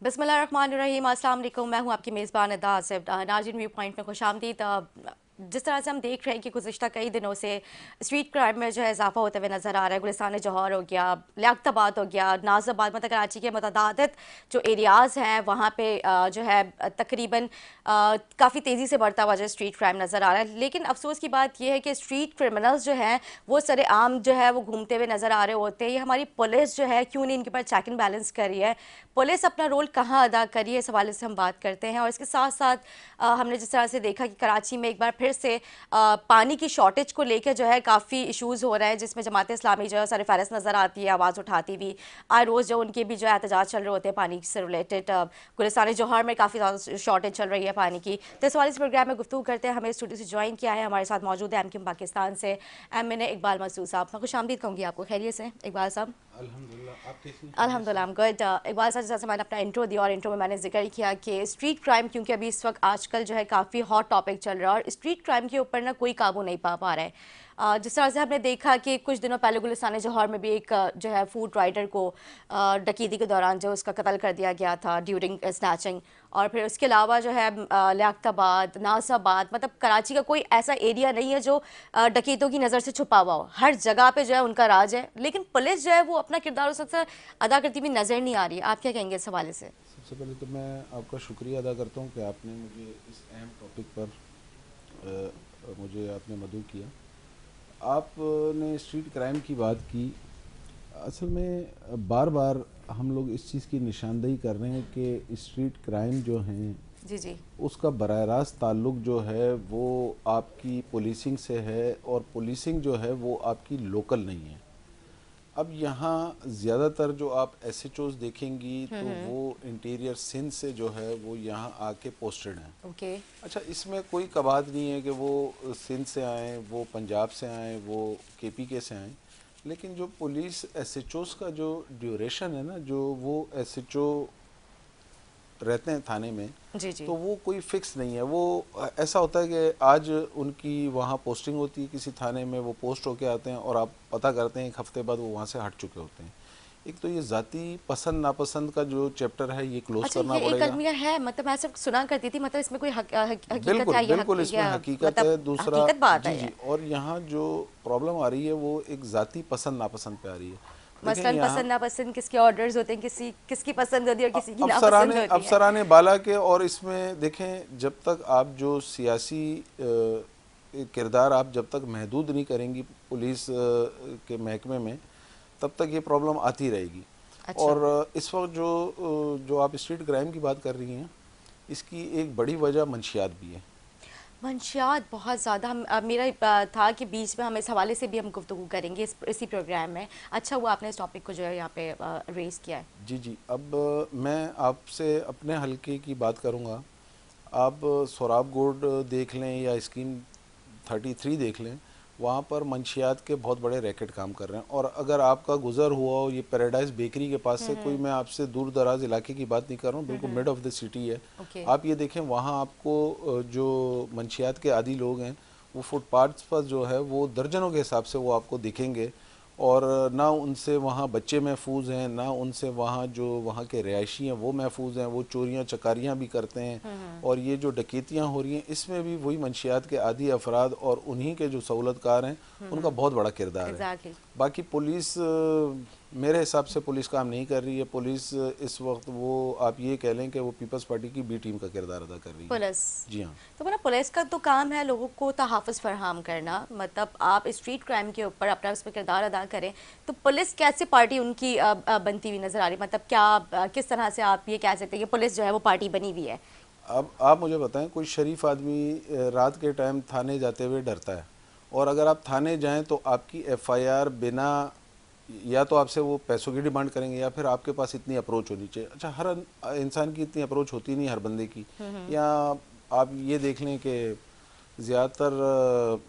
बिस्मिल्लाहिर्रहमानिर्रहीम, अस्सलाम वालेकुम। मैं हूँ आपकी मेज़बान अदा आसिफ। नाज़रीन, व्यू पॉइंट में खुशामदीद। जिस तरह से हम देख रहे हैं कि गुज़िश्ता कई दिनों से स्ट्रीट क्राइम में जो है इजाफा होते हुए नज़र आ रहा है। गुलिस्तान जौहर हो गया, लियाकताबाद हो गया, नाज़ाबाद, मतलब कराची के मतदादित जो एरियाज़ हैं वहाँ पे जो है तकरीबन काफ़ी तेज़ी से बढ़ता हुआ जो स्ट्रीट क्राइम नज़र आ रहा है। लेकिन अफसोस की बात यह है कि स्ट्रीट क्रिमिनल्स जो हैं वो सरेआम जो है वो घूमते हुए नज़र आ रहे होते हैं। ये हमारी पुलिस जो है क्यों नहीं इनके ऊपर चेक एंड बैलेंस कर रही है, पुलिस अपना रोल कहाँ अदा करिए, इस हवाले से हम बात करते हैं। और इसके साथ साथ हमने जिस तरह से देखा कि कराची में एक बार फिर से पानी की शॉर्टेज को लेकर जो है काफ़ी इशूज़ हो रहे हैं, जिसमें जमात इस्लामी जो है सर फहरिस्त नज़र आती है, आवाज़ उठाती हुई। आए रोज़ जो उनके भी जो है एहतजाज चल रहे होते हैं पानी से रिलेटेड। गुलिस्तान जौहर में काफ़ी ज़्यादा शॉर्टेज चल रही है पानी की। तो इस वाले इस प्रोग्राम में गुफ्तगू करते हैं। हमें स्टूडियो से ज्वाइन किया है, हमारे साथ मौजूद है एमक्यूम पाकिस्तान से एम इकबाल मसूद साहब। मैं खुशामदीद कहूँगी आपको। खैरियत से इकबाल साहब? अल्हम्दुलिल्लाह, आप कैसी हैं? खैरियत से? अल्हम्दुलिल्लाह, आई एम गुड। इकबाल साहब, जैसे मैंने अपना इंट्रो दिया और इंट्रो में मैंने जिक्र किया कि स्ट्रीट क्राइम क्योंकि अभी इस वक्त आजकल जो है काफ़ी हॉट टॉपिक चल रहा है और स्ट्रीट क्राइम के ऊपर ना कोई काबू नहीं पा रहा है। जिस तरह से हमने देखा कि कुछ दिनों पहले गुलिस्तान जौहर में भी एक जो है फूड राइडर को डकैती के दौरान जो उसका कत्ल कर दिया गया था ड्यूरिंग स्नैचिंग। और फिर उसके अलावा जो है लियाकताबाद, नाज़ाबाद, मतलब कराची का कोई ऐसा एरिया नहीं है जो डकैतों की नज़र से छुपा हुआ हो। हर जगह पे जो है उनका राज है, लेकिन पुलिस जो है वो अपना किरदार उस वक्त अदा करती हुई नज़र नहीं आ रही है। आप क्या कहेंगे इस हवाले से? सबसे पहले तो मैं आपका शुक्रिया अदा करता हूँ कि आपने मुझे इस अहम टॉपिक पर मुझे आपने मदऊ किया। आपने स्ट्रीट क्राइम की बात की। असल में बार बार हम लोग इस चीज़ की निशानदेही कर रहे हैं कि स्ट्रीट क्राइम जो हैं जी जी। उसका बराह रास्त ताल्लुक़ जो है वो आपकी पुलिसिंग से है, और पुलिसिंग जो है वो आपकी लोकल नहीं है। अब यहाँ ज़्यादातर जो आप एसएचओज देखेंगी तो वो इंटीरियर सिंध से जो है वो यहाँ आके पोस्टेड हैं। ओके। अच्छा, इसमें कोई कबात नहीं है कि वो सिंध से आएँ, वो पंजाब से आएँ, वो केपी के से आएँ, लेकिन जो पुलिस एसएचओज का जो ड्यूरेशन है ना, जो वो एसएचओ रहते हैं थाने में, जी जी। तो वो कोई फिक्स नहीं है। वो ऐसा होता है कि आज उनकी वहाँ पोस्टिंग होती है किसी थाने में, वो पोस्ट होके आते हैं और आप पता करते हैं एक हफ्ते बाद वो वहाँ से हट चुके होते हैं। एक तो ये ज़ाती पसंद नापसंद का जो चैप्टर है ये क्लोज अच्छा, करना ये एक पड़ेगा। अलमिया है, मतलब मैं सिर्फ सुना करती थी, मतलब इसमें कोई हकीकत बिल्कुल है, बिल्कुल, इसमें या हकीकत मतलब है। दूसरा, हकीकत बात जी है जी, ये? और यहाँ जो प्रॉब्लम आ रही है वो एक ज़ाती पसंद नापसंद पे आ रही है। देखें मसलन यहाँ पसंद नापसंद किसके ऑर्डर्स होते हैं, किसकी पसंद होती है और किसी की नापसंद अफसराने होती है। अफसराने बाला के, और इसमें देखें जब तक आप जो सियासी किरदार आप जब तक महदूद नहीं करेंगी पुलिस के महकमे में, तब तक ये प्रॉब्लम आती रहेगी। अच्छा। और इस वक्त जो आप स्ट्रीट क्राइम की बात कर रही हैं, इसकी एक बड़ी वजह मंशियात भी है। मंशियात बहुत ज़्यादा, हम मेरा था कि बीच में हम इस हवाले से भी हम गुफ्तगू करेंगे इसी प्रोग्राम में। अच्छा हुआ आपने इस टॉपिक को जो है यहाँ पे रेज़ किया है। जी जी। अब मैं आपसे अपने हलके की बात करूँगा। आप सोराबगोड देख लें या स्कीम 33 देख लें, वहाँ पर मंशियात के बहुत बड़े रैकेट काम कर रहे हैं। और अगर आपका गुज़र हुआ हो ये पैराडाइज बेकरी के पास से, कोई मैं आपसे दूर दराज इलाके की बात नहीं कर रहा हूँ, बिल्कुल मिड ऑफ द सिटी है। ओके। आप ये देखें वहाँ आपको जो मंशियात के आदी लोग हैं वो फुटपाथ पर जो है वो दर्जनों के हिसाब से वो आपको दिखेंगे। और ना उनसे वहाँ बच्चे महफूज हैं, ना उनसे वहाँ जो वहाँ के रिहायशी हैं वो महफूज हैं। वो चोरियाँ चकारियाँ भी करते हैं, और ये जो डकैतियाँ हो रही हैं इसमें भी वही मंशियात के आदी अफराद और उन्हीं के जो सहूलतकार हैं उनका बहुत बड़ा किरदार है। एग्जैक्टली। बाकी पुलिस मेरे हिसाब से पुलिस काम नहीं कर रही है। पुलिस इस वक्त वो आप ये कह लें कि वो पीपल्स पार्टी की बी टीम का किरदार अदा कर रही है। पुलिस। जी हाँ। तो मतलब पुलिस का तो काम है लोगों को तहफ़्फ़ुज़ फराहम करना, मतलब आप स्ट्रीट क्राइम के ऊपर अपना उसमें किरदार अदा करें, तो पुलिस कैसे पार्टी उनकी बनती हुई नज़र आ रही है? मतलब क्या किस तरह से आप ये कह सकते हैं कि पुलिस जो है वो पार्टी बनी हुई है? अब आप मुझे बताएं, कोई शरीफ आदमी रात के टाइम थाने जाते हुए डरता है, और अगर आप थाने जाएं तो आपकी एफआईआर बिना, या तो आपसे वो पैसों की डिमांड करेंगे या फिर आपके पास इतनी अप्रोच होनी चाहिए। अच्छा, हर इंसान की इतनी अप्रोच होती नहीं, हर बंदे की। या आप ये देख लें कि ज़्यादातर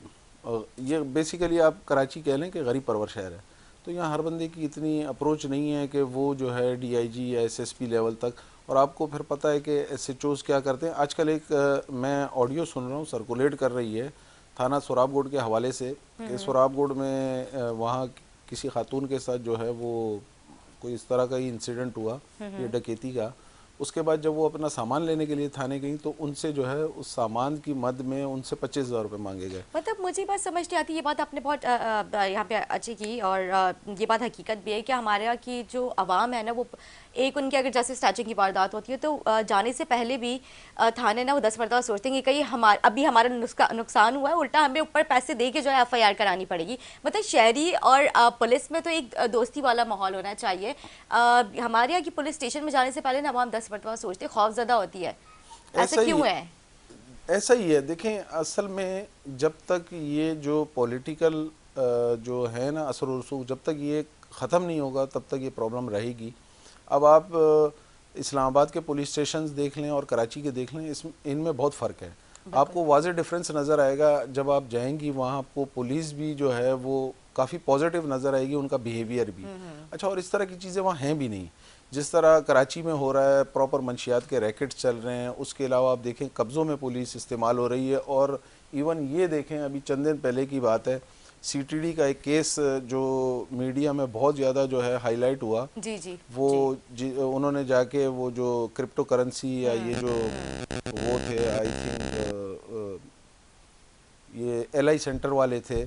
ये बेसिकली आप कराची कह लें कि गरीब परवर शहर है, तो यहाँ हर बंदे की इतनी अप्रोच नहीं है कि वो जो है डीआईजी या एसएसपी लेवल तक। और आपको फिर पता है कि एसएचओज क्या करते हैं आजकल। एक मैं ऑडियो सुन रहा हूँ, सर्कुलेट कर रही है थाना सोराबगोड के हवाले से, कि सोराबगोड में वहाँ किसी खातून के साथ जो है वो कोई इस तरह का ही इंसिडेंट हुआ, ये डकैती का। उसके बाद जब वो अपना सामान लेने के लिए थाने गई तो उनसे जो है उस सामान की मद में उनसे 25,000 रुपये मांगे गए। मतलब मुझे बात समझ नहीं आती, ये बात आपने बहुत यहाँ पे अच्छी की, और ये बात हकीकत भी है कि हमारे यहाँ की जो आवाम है ना, वो एक उनके अगर जैसे स्नैचिंग की वारदात होती है तो जाने से पहले भी थाने ना वो 10 मरतबा सोचते हैं कि कहीं अभी हमारा नुकसान हुआ है, उल्टा हमें ऊपर पैसे दे के जो है FIR करानी पड़ेगी। मतलब शहरी और पुलिस में तो एक दोस्ती वाला माहौल होना चाहिए। हमारे यहाँ की पुलिस स्टेशन में जाने से पहले ना आवाम 10 मरतबा सोचते, खौफजदा होती है। ऐसा क्यों है? ऐसा ही है। देखें, असल में जब तक ये जो पॉलिटिकल जो है ना असर और रसूख, जब तक ये ख़त्म नहीं होगा तब तक ये प्रॉब्लम रहेगी। अब आप इस्लामाबाद के पुलिस स्टेशंस देख लें और कराची के देख लें, इनमें बहुत फ़र्क है। आपको वाज़ेह डिफरेंस नज़र आएगा जब आप जाएंगी वहाँ। आपको पुलिस भी जो है वो काफ़ी पॉजिटिव नज़र आएगी, उनका बिहेवियर भी अच्छा। और इस तरह की चीज़ें वहाँ हैं भी नहीं जिस तरह कराची में हो रहा है। प्रॉपर मंशियात के रैकेट्स चल रहे हैं। उसके अलावा आप देखें कब्ज़ों में पुलिस इस्तेमाल हो रही है। और इवन ये देखें, अभी चंद दिन पहले की बात है, CTD का एक केस जो मीडिया में बहुत ज़्यादा जो है हाईलाइट हुआ। जी जी वो उन्होंने जाके वो जो क्रिप्टो करेंसी या ये जो वो थे, आई थिंक ये LI सेंटर वाले थे,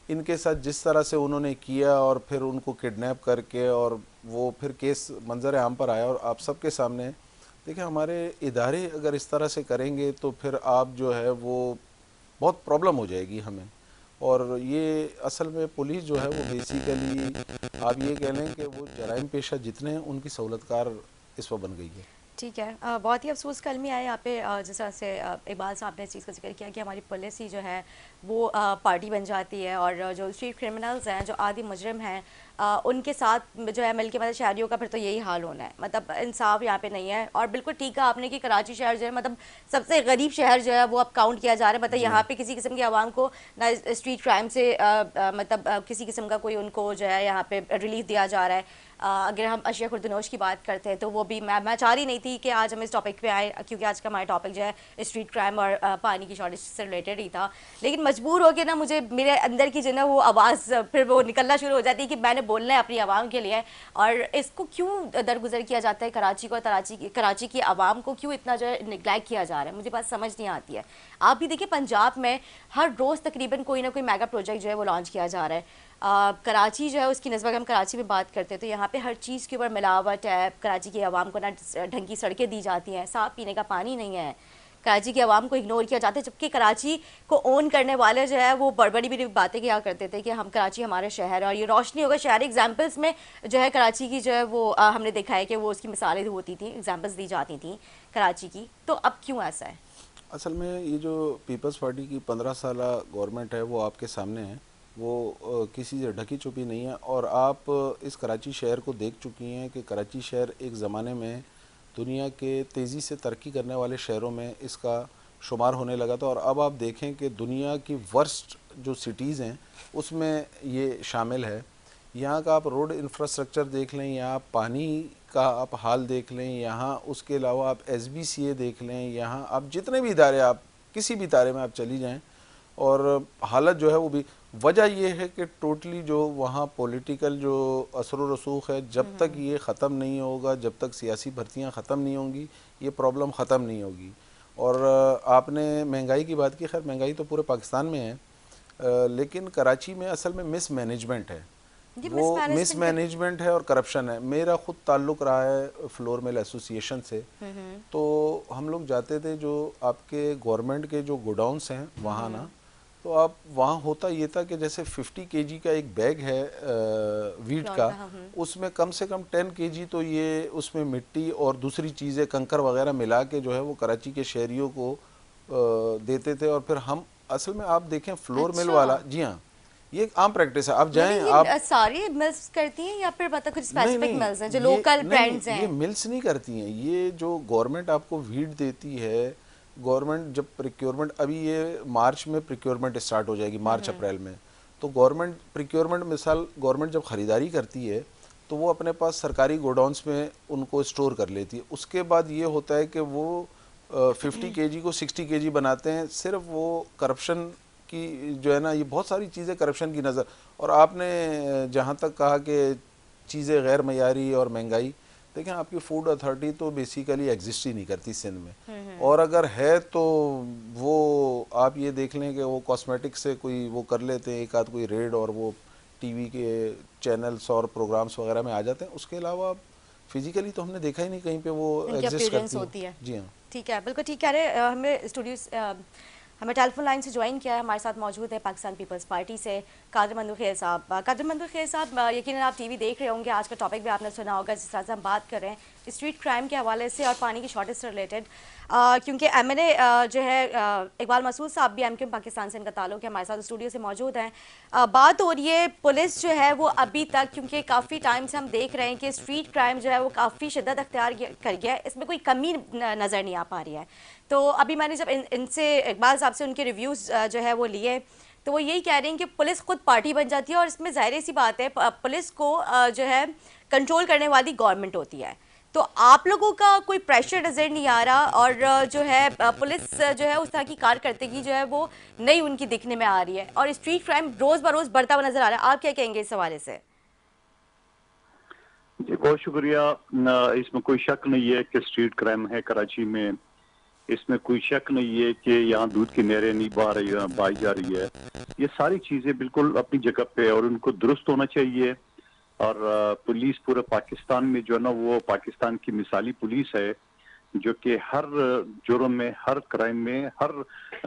इनके साथ जिस तरह से उन्होंने किया और फिर उनको किडनैप करके, और वो फिर केस मंजर आम पर आया और आप सबके सामने। देखिए, हमारे इदारे अगर इस तरह से करेंगे तो फिर आप जो है वो बहुत प्रॉब्लम हो जाएगी हमें। और ये असल में पुलिस जो है वो बेसिकली आप ये कह लें कि वो जराइम पेशा जितने हैं उनकी सहूलतकार इस वक्त बन गई है। ठीक है। बहुत ही अफसोस कलमी आए यहाँ पे, जिस तरह से इकबाल साहब ने इस चीज़ का जिक्र किया कि हमारी पुलिस ही जो है वो पार्टी बन जाती है, और जो स्ट्रीट क्रिमिनल्स हैं, जो आदि मुजरिम हैं, उनके साथ जो है मिल के मतलब शहरियों का फिर तो यही हाल होना है। मतलब इंसाफ यहाँ पे नहीं है। और बिल्कुल ठीक है आपने कि कराची शहर जो है मतलब सबसे गरीब शहर जो है वो अब काउंट किया जा रहा है। मतलब यहाँ पे किसी किस्म की आवाम को ना स्ट्रीट क्राइम से मतलब किसी किस्म का कोई उनको जो है यहाँ पे रिलीफ दिया जा रहा है। अगर हम अशिया खुर्दनोश की बात करते हैं तो वो भी मैं चाह रही नहीं थी कि आज हम इस टॉपिक पे आए, क्योंकि आज का हमारा टॉपिक जो है स्ट्रीट क्राइम और पानी की शॉर्टेज से रिलेटेड ही था। लेकिन मजबूर हो के ना मुझे मेरे अंदर की जो ना वो आवाज़ फिर वो निकलना शुरू हो जाती है कि मैंने बोलना है अपनी आवाम के लिए। और इसको क्यों दरगुजर किया जाता है, कराची को, कराची की आवाम को क्यों इतना जो है निगलेक्ट किया जा रहा है, मुझे बात समझ नहीं आती है। आप भी देखिए पंजाब में हर रोज़ तकरीबन कोई ना कोई मेगा प्रोजेक्ट जो है वो लॉन्च किया जा रहा है। कराची जो है उसकी नस्बत हम कराची में बात करते हैं तो यहाँ पे हर चीज़ के ऊपर मिलावट है। कराची की आवाम को ना ढंग की सड़कें दी जाती हैं, साफ़ पीने का पानी नहीं है। कराची की आवाम को इग्नोर किया जाता है, जबकि कराची को ओन करने वाले जो है वो बड़ी बड़ी बातें किया करते थे कि हम कराची हमारा शहर है और ये रोशनी होगा शहर। एग्जाम्पल्स में जो है कराची की जो है वो हमने देखा है कि वो उसकी मिसालें होती थी, एग्जाम्पल्स दी जाती थी कराची की। तो अब क्यों ऐसा है? असल में ये जो पीपल्स पार्टी की 15 साल गवर्नमेंट है वो आपके सामने है। वो किसी से ढकी छुपी नहीं है। और आप इस कराची शहर को देख चुकी हैं कि कराची शहर एक ज़माने में दुनिया के तेज़ी से तरक्की करने वाले शहरों में इसका शुमार होने लगा था। और अब आप देखें कि दुनिया की वर्स्ट जो सिटीज़ हैं उसमें ये शामिल है। यहाँ का आप रोड इंफ्रास्ट्रक्चर देख लें, यहाँ पानी का आप हाल देख लें, यहाँ उसके अलावा आप SBCA देख लें, यहाँ आप जितने भी इदारे, आप किसी भी इदारे में आप चली जाएं और हालत जो है वो भी। वजह ये है कि टोटली जो वहाँ पॉलिटिकल जो असर व रसूख है, जब तक ये ख़त्म नहीं होगा, जब तक सियासी भर्तियाँ ख़त्म नहीं होंगी, ये प्रॉब्लम ख़त्म नहीं होगी। और आपने महंगाई की बात की, खैर महंगाई तो पूरे पाकिस्तान में है, लेकिन कराची में असल में मिस मैनेजमेंट है। वो मिस मैनेजमेंट है और करप्शन है। मेरा खुद ताल्लुक़ रहा है फ्लोर मिल एसोसिएशन से। तो हम लोग जाते थे जो आपके गवर्नमेंट के जो गोडाउन्स हैं वहाँ ना, तो आप वहाँ होता ये था कि जैसे 50 kg का एक बैग है वीट का, उसमें कम से कम 10 kg तो ये उसमें मिट्टी और दूसरी चीज़ें कंकर वगैरह मिला के जो है वो कराची के शहरियों को देते थे। और फिर हम असल में आप देखें फ्लोर मिल वाला, जी हाँ, ये एक आम प्रैक्टिस है। आप जाएं, आप सारी मिल्स करती हैं या फिर मतलब कुछ स्पेसिफिक मिल्स हैं जो लोकल ब्रांड्स हैं? ये मिल्स नहीं करती हैं। ये जो गवर्नमेंट आपको वीट देती है, गवर्नमेंट जब प्रिक्योरमेंट, अभी ये मार्च में प्रिक्योरमेंट स्टार्ट हो जाएगी, मार्च अप्रैल में। तो गवर्नमेंट प्रिक्योरमेंट, मिसाल गवर्नमेंट जब ख़रीदारी करती है तो वो अपने पास सरकारी गोडाउन्स में उनको स्टोर कर लेती है। उसके बाद ये होता है कि वो 50 kg को 60 kg बनाते हैं। सिर्फ वो करप्शन की जो है ना, ये बहुत सारी चीज़ें करप्शन की नज़र। और आपने जहाँ तक कहा कि चीज़ें गैर मयारी और महंगाई, देखें आपकी फूड अथॉरिटी तो बेसिकली एग्जिस्ट ही नहीं करती सिंध में, और अगर है तो वो आप ये देख लें कि वो कॉस्मेटिक से कोई वो कर लेते हैं एक आध कोई रेड, और वो टीवी के चैनल्स और प्रोग्राम्स वगैरह में आ जाते हैं। उसके अलावा फिजिकली तो हमने देखा ही नहीं कहीं पे वो उनकी एग्जिस्ट अपीयरेंस करती होती है। जी हाँ। ठीक है, बिल्कुल ठीक कह रहे हैं। हमें टेलीफोन लाइन से ज्वाइन किया है, हमारे साथ मौजूद है पाकिस्तान पीपल्स पार्टी से कादर मंजूर खेर साहब। कादर मंजूर खेर साहब, यकीनन आप टीवी देख रहे होंगे, आज का टॉपिक भी आपने सुना होगा जिस तरह से हम बात कर रहे हैं स्ट्रीट क्राइम के हवाले से और पानी की शॉर्टेज से रिलेटेड, क्योंकि एमएनए जो है इकबाल मसूद साहब भी एमक्यूएम पाकिस्तान से इनका ताल्लुक है, हमारे साथ स्टूडियो से मौजूद हैं। बात हो रही है पुलिस जो है वो अभी तक, क्योंकि काफ़ी टाइम से हम देख रहे हैं कि स्ट्रीट क्राइम जो है वो काफ़ी शिद्दत अख्तियार कर गया है, इसमें कोई कमी नज़र नहीं आ पा रही है। तो अभी मैंने जब इनसे इकबाल साहब से उनके रिव्यूज़ जो है वो लिए, तो वो यही कह रहे हैं कि पुलिस खुद पार्टी बन जाती है और इसमें ज़ाहिर सी बात है पुलिस को जो है कंट्रोल करने वाली गवर्नमेंट होती है। तो आप लोगों का कोई प्रेशर नज़र नहीं आ रहा, और जो है पुलिस जो है उस तरह की कारकर्दगी जो है वो नई उनकी दिखने में आ रही है, और स्ट्रीट क्राइम रोज़ बरोज़ बढ़ता हुआ नज़र आ रहा है। आप क्या कहेंगे इस हवाले से? जी बहुत शुक्रिया। इसमें कोई शक नहीं है कि स्ट्रीट क्राइम है कराची में, इसमें कोई शक नहीं है कि यहाँ दूध की नहरें नहीं बहाई जा रही है। ये सारी चीजें बिल्कुल अपनी जगह पे और उनको दुरुस्त होना चाहिए। और पुलिस पूरे पाकिस्तान में जो है ना वो पाकिस्तान की मिसाली पुलिस है, जो कि हर जुर्म में, हर क्राइम में, हर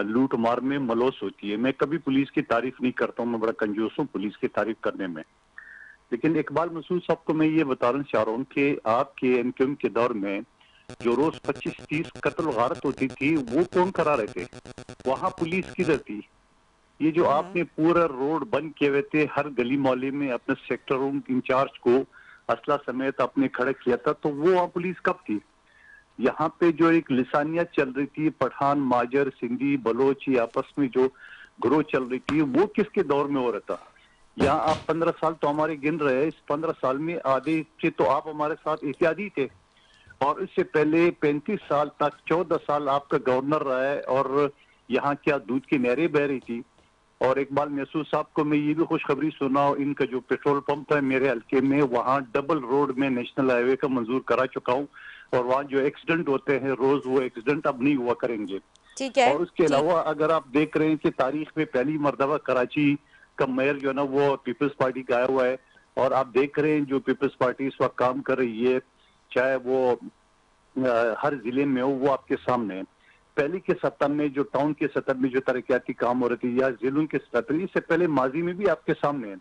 लूट मार में मलूस होती है। मैं कभी पुलिस की तारीफ नहीं करता हूँ, मैं बड़ा कंजूस हूँ पुलिस की तारीफ करने में। लेकिन इकबाल मसूद साहब को मैं ये बताना चाह रहा हूँ कि आपके एमक्यूएम के दौर में जो रोज 25-30 कत्ल गारत होती थी वो कौन करा रहे थे? वहां पुलिस किधर थी? ये जो आपने पूरा रोड बंद किए हुए थे, हर गली मोहल्ले में अपने सेक्टर इंचार्ज को असला समेत आपने खड़ा किया था, तो वो वहाँ पुलिस कब थी? यहाँ पे जो एक लिसानियत चल रही थी, पठान, माजर, सिंधी, बलोच आपस में जो ग्रोह चल रही थी, वो किसके दौर में हो रहा था? यहाँ आप 15 साल तो हमारे गिन रहे हैं, इस 15 साल में आधे से तो आप हमारे साथ इत्यादि थे, और इससे पहले 35 साल तक 14 साल आपका गवर्नर रहा है, और यहाँ क्या दूध की नहरें बह रही थी। और इकबाल मसूद साहब को मैं ये भी खुशखबरी सुनाऊं, इनका जो पेट्रोल पंप है मेरे हल्के में, वहाँ डबल रोड में नेशनल हाईवे का मंजूर करा चुका हूँ, और वहाँ जो एक्सीडेंट होते हैं रोज, वो एक्सीडेंट अब नहीं हुआ करेंगे। ठीक है। और उसके अलावा अगर आप देख रहे हैं कि तारीख में पहली मरतबा कराची का मेयर जो है ना वो पीपल्स पार्टी का आया हुआ है, और आप देख रहे हैं जो पीपल्स पार्टी इस वक्त काम कर रही है, चाहे वो हर जिले में हो, वो आपके सामने है। पहले के सत्ता में जो टाउन के सतह में जो तरक्याती काम हो रहे थे, या जिलों के सतह पर, इससे पहले माजी में भी आपके सामने है।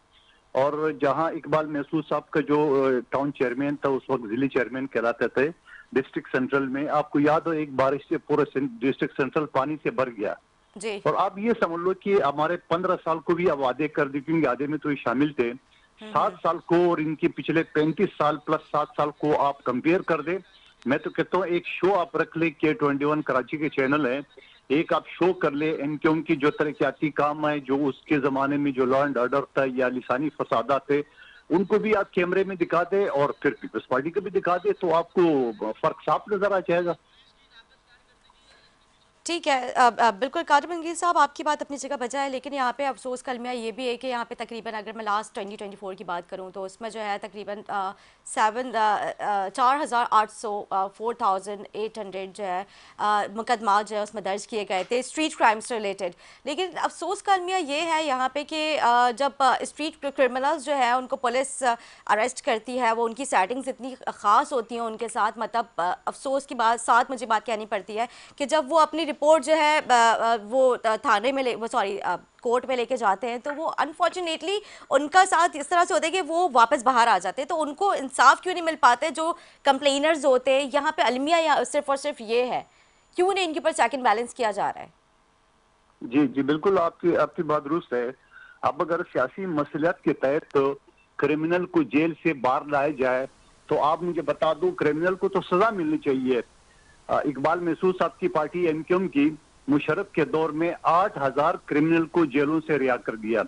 और जहां इकबाल मसूद साहब का जो टाउन चेयरमैन था, उस वक्त जिले चेयरमैन कहलाते थे डिस्ट्रिक्ट सेंट्रल में, आपको याद हो एक बारिश से पूरा डिस्ट्रिक्ट सेंट्रल पानी से भर गया जी। और आप ये समझ लो कि हमारे 15 साल को भी अब वादे कर दी, क्योंकि आधे में तो ये शामिल थे, 7 साल को और इनके पिछले 35 साल प्लस 7 साल को आप कंपेयर कर दे। मैं तो कहता हूँ एक शो आप रख ले, K21 कराची के चैनल है, एक आप शो कर ले एमक्यूएम की जो तरक्याती काम है, जो उसके जमाने में जो लॉ एंड ऑर्डर था या लिसानी फसादा थे, उनको भी आप कैमरे में दिखा दे और फिर पीपल्स पार्टी को भी दिखा दे, तो आपको फर्क साफ नजर आ जाएगा। ठीक है। बिल्कुल कादर मंगीर साहब, आपकी बात अपनी जगह बजा है, लेकिन यहाँ पे अफसोस का अलमिया ये भी है कि यहाँ पे तकरीबन अगर मैं लास्ट 2024 की बात करूँ तो उसमें जो है तकरीबन 4,800 जो है मुकदमा जो है उसमें दर्ज किए गए थे स्ट्रीट क्राइम से रिलेटेड। लेकिन अफसोस का अलमिया ये है यहाँ पे कि जब स्ट्रीट क्रिमिनल्स जो है उनको पुलिस अरेस्ट करती है, वो उनकी सेटिंग्स इतनी ख़ास होती हैं उनके साथ, मतलब अफसोस की बात साथ मुझे बात कहनी पड़ती है कि जब वो अपनी रिपोर्ट जो है वो थाने में कोर्ट में लेके जाते हैं, तो वो अनफॉर्चुनेटली उनका साथ इस तरह से होता है कि वो वापस बाहर आ जाते हैं। तो उनको इंसाफ क्यों नहीं मिल पाते जो कंप्लेनर्स होते हैं? यहाँ पे अलमिया सिर्फ और सिर्फ ये है, क्यों नहीं इनके ऊपर चेक एंड बैलेंस किया जा रहा है? जी जी बिल्कुल, आपकी बात दुरुस्त है। अब अगर सियासी मसलियत के तहत तो क्रिमिनल को जेल से बाहर लाया जाए, तो आप मुझे बता दो, क्रिमिनल को तो सजा मिलनी चाहिए। इकबाल मसूद साहब की पार्टी एमक्यूएम की मुशर्रफ के दौर में 8,000 क्रिमिनल को जेलों से रिहा कर दिया,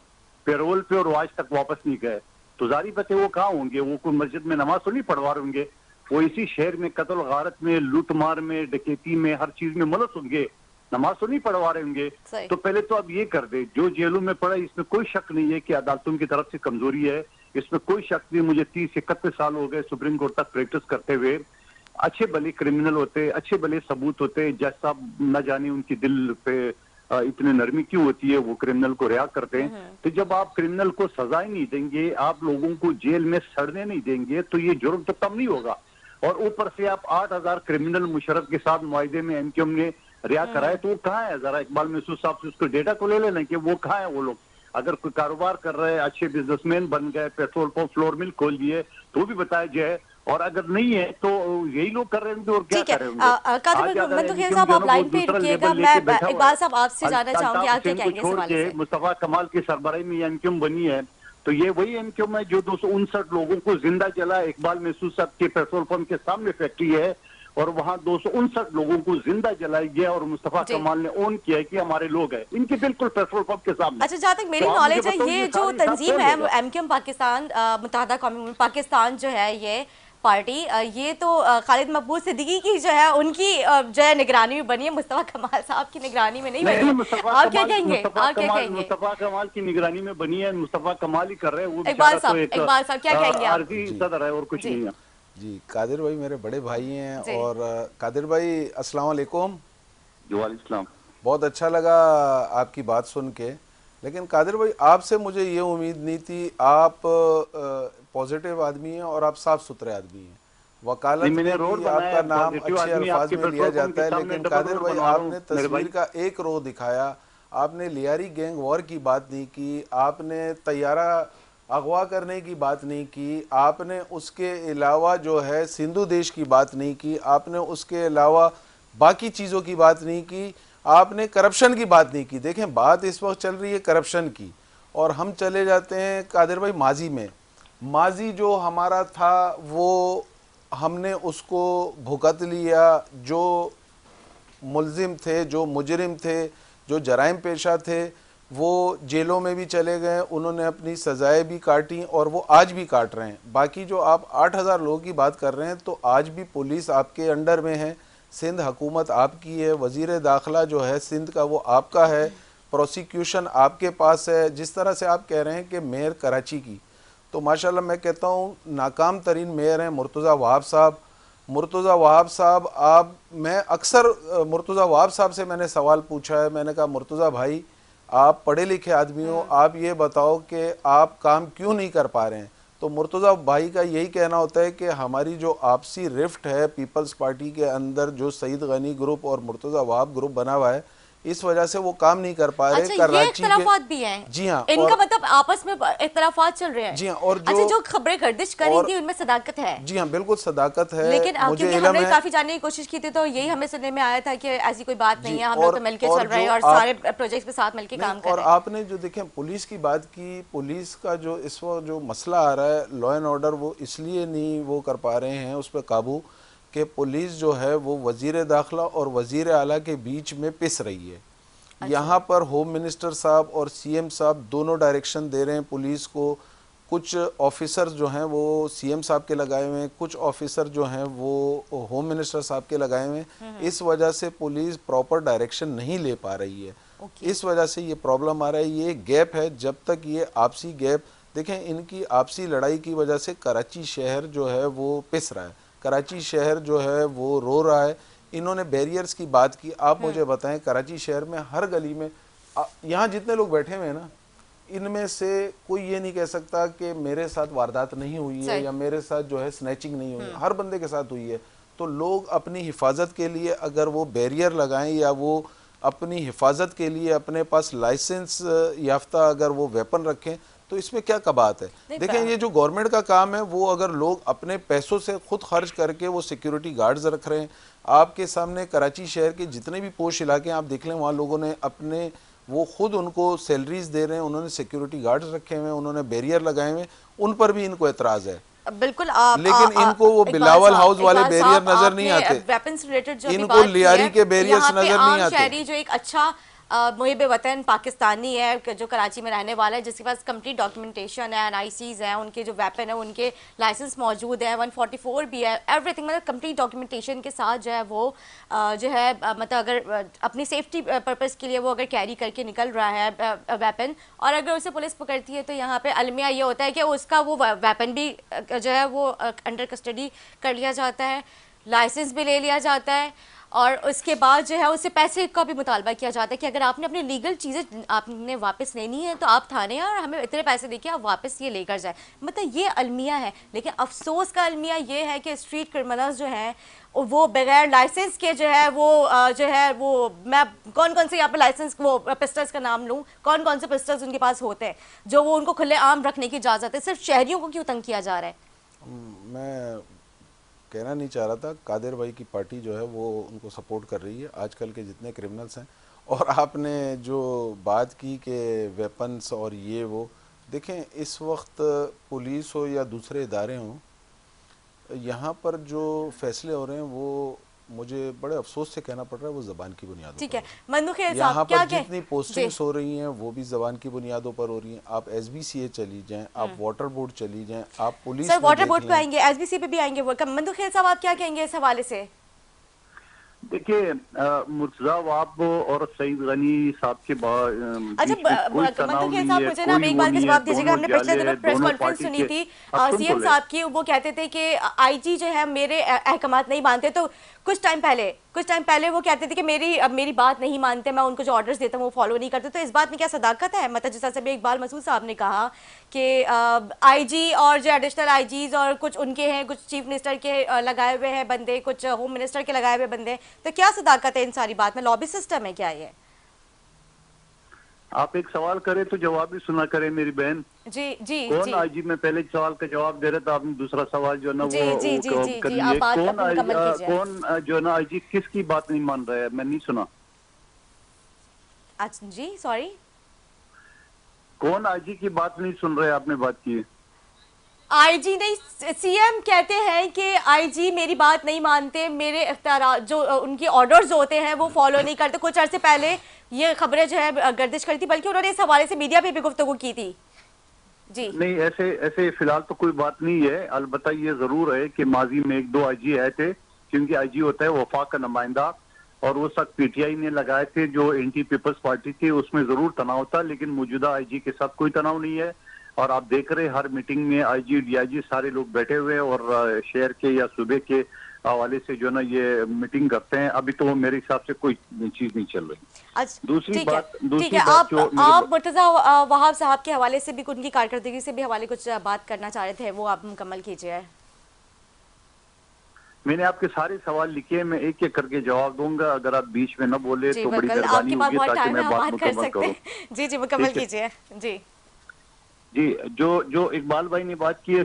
पेरोल पे, और आज तक वापस नहीं गए। तो जारी पते वो कहाँ होंगे? वो कोई मस्जिद में नमाज तो नहीं पढ़वा रहे होंगे, वो इसी शहर में कत्ल गारत में, लूटमार में, डकैती में, हर चीज में मुलस होंगे, नमाज तो नहीं पढ़वा रहे होंगे। तो पहले तो अब ये कर दे, जो जेलों में पड़ा, इसमें कोई शक नहीं है कि अदालतों की तरफ से कमजोरी है, इसमें कोई शक नहीं। मुझे 30-31 साल हो गए सुप्रीम कोर्ट तक प्रैक्टिस करते हुए। अच्छे भले क्रिमिनल होते, अच्छे भले सबूत होते, जज साहब न जाने उनकी दिल पे इतनी नरमी क्यों होती है, वो क्रिमिनल को रिहा करते हैं। तो जब आप क्रिमिनल को सजा ही नहीं देंगे, आप लोगों को जेल में सड़ने नहीं देंगे, तो ये जुर्म तो कम नहीं होगा। और ऊपर से आप 8,000 क्रिमिनल मुशर्रफ के साथ मुआहदे में एमक्यूएम ने रिहा कराए, तो वो कहाँ है? जरा इकबाल महसूद साहब से उसको डेटा को ले लेना कि वो कहाँ है वो लोग। अगर कोई कारोबार कर रहे हैं, अच्छे बिजनेसमैन बन गए, पेट्रोल पंप, फ्लोर मिल खोल दिए, तो भी बताया जाए। और अगर नहीं है तो यही लोग कर रहे होंगे और क्या कर रहे होंगे। कादिर मंतुखेल साहब, आप लाइन पे रुकिएगा। मैं इकबाल साहब आपसे जानना चाहूंगी आप क्या कहेंगे इस हवाले से। मुस्तफा कमाल की सरबराही में एमक्यूएम बनी है, तो ये वही एमक्यूएम है जो 259 लोगों को जिंदा जला। इकबाल महसूद साहब के पेट्रोल पंप के सामने फैक्ट्री है और वहां 259 लोगों को जिंदा जलाया गया और मुस्तफा कमाल ने ओन किया कि हमारे लोग हैं इनके बिल्कुल पेट्रोल पंप के सामने। अच्छा, जहाँ तक मेरी नॉलेज है, ये जो तंजीम है एमक्यूएम पाकिस्तान, मुत्तहदा कौमी पाकिस्तान जो है ये पार्टी, ये तो खालिद मकबूल सिद्दीकी की जो है उनकी जो है निगरानी में बनी है, मुस्तफा कमाल साहब की निगरानी में नहीं बनी। आप क्या कहेंगे? मुस्तफा कमाल की निगरानी में बनी है, मुस्तफा कमाल ही कर रहे हैं। वो इकबाल साहब क्या कहेंगे आप? आरजी सदर है और कुछ नहीं है। जी, कादिर भाई मेरे बड़े भाई हैं। और कादिर भाई अस्सलाम वालेकुम। वालेकुम। बहुत अच्छा लगा आपकी बात सुन के, लेकिन कादिर भाई आपसे मुझे ये उम्मीद नहीं थी। आप पॉजिटिव आदमी हैं और आप साफ सुथरे आदमी हैं। वकालत में भी आपका नाम अच्छे अल्फाज में लिया जाता है, लेकिन कादिर भाई आपने तस्वीर का एक रो दिखाया। आपने लियारी गैंग वॉर की बात नहीं की, आपने तैयारा अगवा करने की बात नहीं की, आपने उसके अलावा जो है सिंधु देश की बात नहीं की, आपने उसके अलावा बाकी चीज़ों की बात नहीं की, आपने करप्शन की बात नहीं की। देखें, बात इस वक्त चल रही है करप्शन की, और हम चले जाते हैं कादिर भाई माजी में। माजी जो हमारा था वो हमने उसको भुगत लिया। जो मुल्जिम थे, जो मुजरिम थे, जो जराइम पेशा थे, वो जेलों में भी चले गए, उन्होंने अपनी सजाएं भी काटी और वो आज भी काट रहे हैं। बाकी जो आप 8,000 लोगों की बात कर रहे हैं, तो आज भी पुलिस आपके अंडर में है, सिंध हुकूमत आपकी है, वज़ीर दाखिला जो है सिंध का वो आपका है, प्रोसिक्यूशन आपके पास है। जिस तरह से आप कह रहे हैं कि मेयर कराची की, तो माशाल्लाह मैं कहता हूँ नाकाम तरीन मेयर हैं मुर्तज़ा वहाब साहब। मुर्तज़ा वहाब साहब, मैं अक्सर मुर्तज़ा वहाब साहब से मैंने सवाल पूछा है। मैंने कहा मुर्तज़ा भाई, आप पढ़े लिखे आदमी हो, आप ये बताओ कि आप काम क्यों नहीं कर पा रहे हैं। तो मुर्तज़ा भाई का यही कहना होता है कि हमारी जो आपसी रिफ्ट है पीपल्स पार्टी के अंदर, जो सईद गनी ग्रुप और मुर्तज़ा वहाब ग्रुप बना हुआ है, इस वजह से वो काम नहीं कर पा रहे। अच्छा, ये इख्तलाफात भी हैं। जी हाँ, इनका मतलब आपस में इख्तलाफात चल रहे हैं। जी हाँ, और जो खबरें गर्दिश करी थी उनमें सदाकत है। जी हाँ, बिल्कुल सदाकत है। लेकिन क्योंकि हमने काफी जानने की कोशिश की थी, तो यही हमें सुनने में आया था कि ऐसी कोई बात नहीं है, हम लोग तो मिलके चल रहे हैं और सारे प्रोजेक्ट्स पे साथ मिलके काम कर रहे हैं। और आपने जो देखें पुलिस की बात की, पुलिस का जो इस वक्त जो मसला आ रहा है, लॉ एंड ऑर्डर, वो इसलिए नहीं वो कर पा रहे हैं उस पर काबू कि पुलिस जो है वो वज़ीर दाखिला और वज़ीर आला के बीच में पिस रही है। यहाँ पर होम मिनिस्टर साहब और सीएम साहब दोनों डायरेक्शन दे रहे हैं पुलिस को। कुछ ऑफिसर जो हैं वो सीएम साहब के लगाए हुए हैं, कुछ ऑफिसर जो हैं वो होम मिनिस्टर साहब के लगाए हुए हैं। इस वजह से पुलिस प्रॉपर डायरेक्शन नहीं ले पा रही है। इस वजह से ये प्रॉब्लम आ रहा है, ये गैप है। जब तक ये आपसी गैप, देखें इनकी आपसी लड़ाई की वजह से कराची शहर जो है वो पिस रहा है, कराची शहर जो है वो रो रहा है। इन्होंने बैरियर्स की बात की, आप मुझे बताएं कराची शहर में हर गली में, यहाँ जितने लोग बैठे हुए हैं ना, इनमें से कोई ये नहीं कह सकता कि मेरे साथ वारदात नहीं हुई है या मेरे साथ जो है स्नैचिंग नहीं हुई है। हर बंदे के साथ हुई है। तो लोग अपनी हिफाजत के लिए अगर वो बैरियर लगाएं या वो अपनी हिफाजत के लिए अपने पास लाइसेंस याफ्ता अगर वो वेपन रखें, तो इसमें क्या कबात है। देखें, ये जो गवर्नमेंट का काम है, वो अगर लोग अपने पैसों से खुद खर्च करके वो सिक्योरिटी गार्ड्स रख रहे हैं। आपके सामने कराची शहर के जितने भी पोश इलाके आप देख लें, वहाँ लोगों ने अपने वो खुद उनको सैलरीज दे रहे हैं, उन्होंने सिक्योरिटी गार्ड्स रखे हुए हैं, उन्होंने बैरियर लगाए हुए हैं, उन पर भी इनको एतराज़ है। बिल्कुल। लेकिन इनको वो बिलावल हाउस वाले बैरियर नजर नहीं आते, वेपन्स रिलेटेड जो इनको लियारी के बैरियर्स नजर नहीं आते। शहरी जो एक अच्छा मुहिब वतन पाकिस्तानी है जो कराची में रहने वाला है, जिसके पास कंप्लीट डॉक्यूमेंटेशन है, एनआईसीज हैं, उनके जो वेपन है उनके लाइसेंस मौजूद है, 144 भी है, एवरीथिंग, मतलब कंप्लीट डॉक्यूमेंटेशन के साथ जो है वो जो है मतलब अगर अपनी सेफ्टी पर्पज़ के लिए वो अगर कैरी करके निकल रहा है वेपन, और अगर उसे पुलिस पकड़ती है तो यहाँ पे अलमिया ये होता है कि उसका वो वेपन भी जो है वो अंडर कस्टडी कर लिया जाता है, लाइसेंस भी ले लिया जाता है, और उसके बाद जो है उससे पैसे का भी मुतालबा किया जाता है कि अगर आपने अपनी लीगल चीज़ें आपने वापस लेनी है तो आप थाने आए और हमें इतने पैसे देके आप वापस ये लेकर जाए। मतलब ये अलमिया है। लेकिन अफसोस का अलमिया ये है कि स्ट्रीट क्रिमिनल्स जो हैं वो बगैर लाइसेंस के जो है वो मैं कौन कौन से यहाँ पे लाइसेंस वो पिस्टल्स का नाम लूँ, कौन कौन से पिस्टल्स उनके पास होते हैं जो वो उनको खुले आम रखने की इजाज़त है। सिर्फ शहरियों को क्यों तंग किया जा रहा है? मैं कहना नहीं चाह रहा था, कादिर भाई की पार्टी जो है वो उनको सपोर्ट कर रही है आजकल के जितने क्रिमिनल्स हैं। और आपने जो बात की कि वेपन्स और ये वो, देखें इस वक्त पुलिस हो या दूसरे इदारे हों, यहाँ पर जो फैसले हो रहे हैं वो मुझे बड़े अफसोस से कहना पड़ रहा है वो ज़बान की बुनियादों ठीक पर है, हो रही मंदुखेल है। यहाँ साहब पर क्या जितनी पोस्टिंग्स हो रही हैं वो भी ज़बान की बुनियादों पर हो रही हैं। आप SBCA चली जाएं, आप वाटर बोर्ड चली जाएं, आप पुलिस सर में वाटर देख बोर्ड पे लें। आएंगे, एसबीसी पे भी आएंगे। वो मंदुखेल साहब आप क्या कहेंगे इस हवाले से? देखिए मुर्तजा वाब और सईद गनी साहब के अच्छा बीच में कोई तनाव मंदुखेल नहीं साहब, है, मुझे ना आप कोई एक वो बात का नहीं है, जवाब दीजिएगा। दोनों हमने पिछले जाले दिनों हैं, प्रेस दोनों कॉन्फ्रेंस पार्टी सुनी के। थी अब सुन तो सीएम ले। साहब की, वो कहते थे कि आईजी जो है मेरे अहकामात नहीं मानते। तो कुछ टाइम पहले वो कहते थे कि मेरी बात नहीं मानते, मैं उनको जो ऑर्डर्स देता हूँ वो फॉलो नहीं करते। तो इस बात में क्या सदाकत है? मतलब जिस तरह से इकबाल मसूद साहब ने कहा कि आईजी और जो एडिशनल आईजीज और कुछ उनके हैं, कुछ चीफ मिनिस्टर के लगाए हुए हैं बंदे, कुछ होम मिनिस्टर के लगाए हुए बंदे, तो क्या सदाकत है इन सारी बात में? लॉबी सिस्टम है क्या ये? आप एक सवाल करें तो जवाब भी सुना करें मेरी बहन। जी जी कौन जी आईजी, मैं पहले सवाल का जवाब दे रहा था, आपने दूसरा सवाल जो है ना जी जी जी वो जी कर जी आप लिए। बात कौन अपनी मुकम्मल कीजिए। कौन जो है ना आईजी किसकी बात नहीं मान रहा है, मैं नहीं सुना। अच्छा जी, सॉरी, कौन आईजी की बात नहीं सुन रहे, आपने बात की है। आईजी नहीं, सीएम कहते हैं कि आईजी मेरी बात नहीं मानते, मेरे इख्तियार जो उनकी ऑर्डर्स होते हैं वो फॉलो नहीं करते। कुछ अरसे पहले ये खबरें जो है गर्दिश करी थी, बल्कि उन्होंने इस हवाले से मीडिया पे भी गुफ्तगू की थी। जी नहीं, ऐसे ऐसे फिलहाल तो कोई बात नहीं है। अलबत्ता ये जरूर है कि माजी में एक दो आईजी आए थे, क्योंकि आईजी होता है वफाक का नुमाइंदा, और वो सब पीटीआई ने लगाए थे जो एंटी पीपल्स पार्टी थी, उसमें जरूर तनाव था। लेकिन मौजूदा आईजी के साथ कोई तनाव नहीं है। और आप देख रहे हर मीटिंग में आईजी डीआईजी सारे लोग बैठे हुए हैं और शहर के या सूबे के हवाले से जो ना ये मीटिंग करते हैं। अभी तो मेरे हिसाब से कोई चीज नहीं चल रही। अच्छा, दूसरी ठीक है, बात ठीक है। आप मुर्तजा वहाब साहब के हवाले से भी, उनकी कारकर्दगी से भी हवाले कुछ बात करना चाह रहे थे, वो आप मुकम्मल कीजिए। मैंने आपके सारे सवाल लिखे, मैं एक एक करके जवाब दूंगा। अगर आप बीच में न बोले जी तो बड़ी बिल्कुल, मेहरबानी आपके पास होगी, बहुत ताकि टाइम है, मैं आप बात बात कर मुकम्मल सकते करूं। हैं। जी जी मुकम्मल ठीक है। कीजिए। जी जी, जो इकबाल भाई ने बात की है